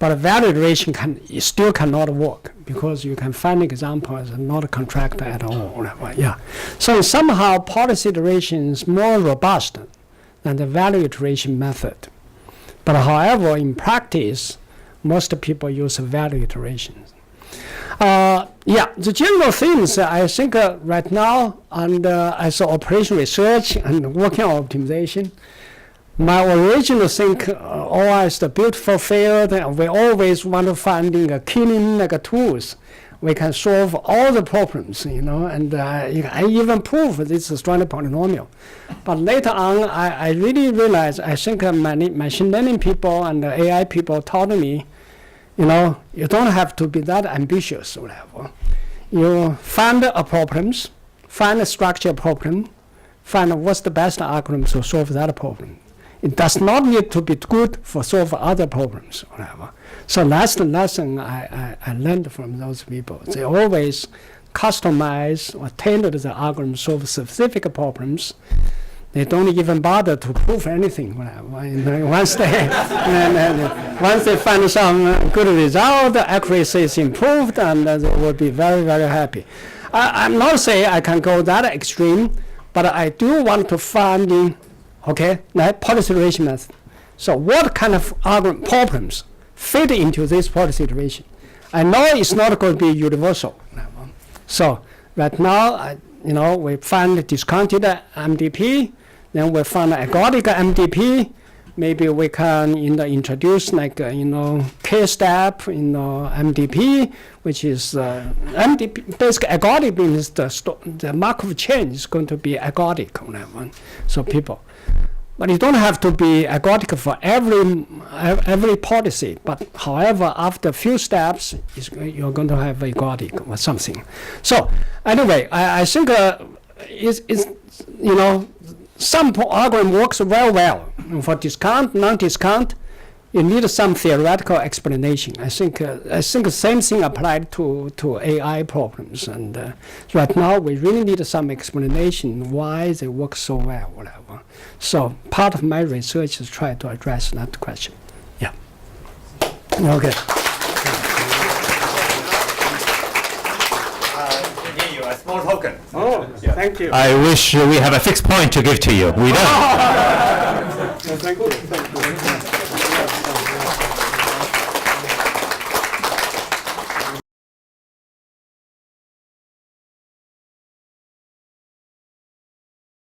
But value iteration still cannot work because you can find examples not contract at all. Yeah. So somehow policy iteration is more robust than the value iteration method. But however, in practice, most people use value iterations. The general things I think right now, and as operation research and working on optimization, my original think is the beautiful field, and we always want to finding a killing tools. We can solve all the problems, and I even prove this is strongly polynomial. But later on, I really realized, I think machine learning people and AI people taught me, you don't have to be that ambitious, whatever. You find a problems, find a structure problem, find what's the best algorithm to solve that problem. It does not need to be good for solve other problems, whatever. So that's the lesson I learned from those people. They always customize or tailor the algorithm to solve specific problems. They don't even bother to prove anything, whatever. Once they find some good result, the accuracy is improved, and they will be very, very happy. I'm not saying I can go that extreme, but I do want to find like policy iteration method. So what kind of problems fit into this policy iteration? I know it's not going to be universal. So right now, we find discounted MDP, then we find ergodic MDP. Maybe we can introduce K-step MDP, which is MDP. Basically, ergodic means the Markov chain is going to be ergodic. So people. But you don't have to be ergodic for every policy. But however, after a few steps, you're going to have ergodic or something. So anyway, I think some algorithm works very well. For discount, non-discount, you need some theoretical explanation. I think the same thing applied to AI problems. And right now, we really need some explanation why they work so well, whatever. So part of my research is try to address that question. Yeah. Okay. A small token. Oh, thank you. I wish we have a fixed point to give to you. We don't. Thank you.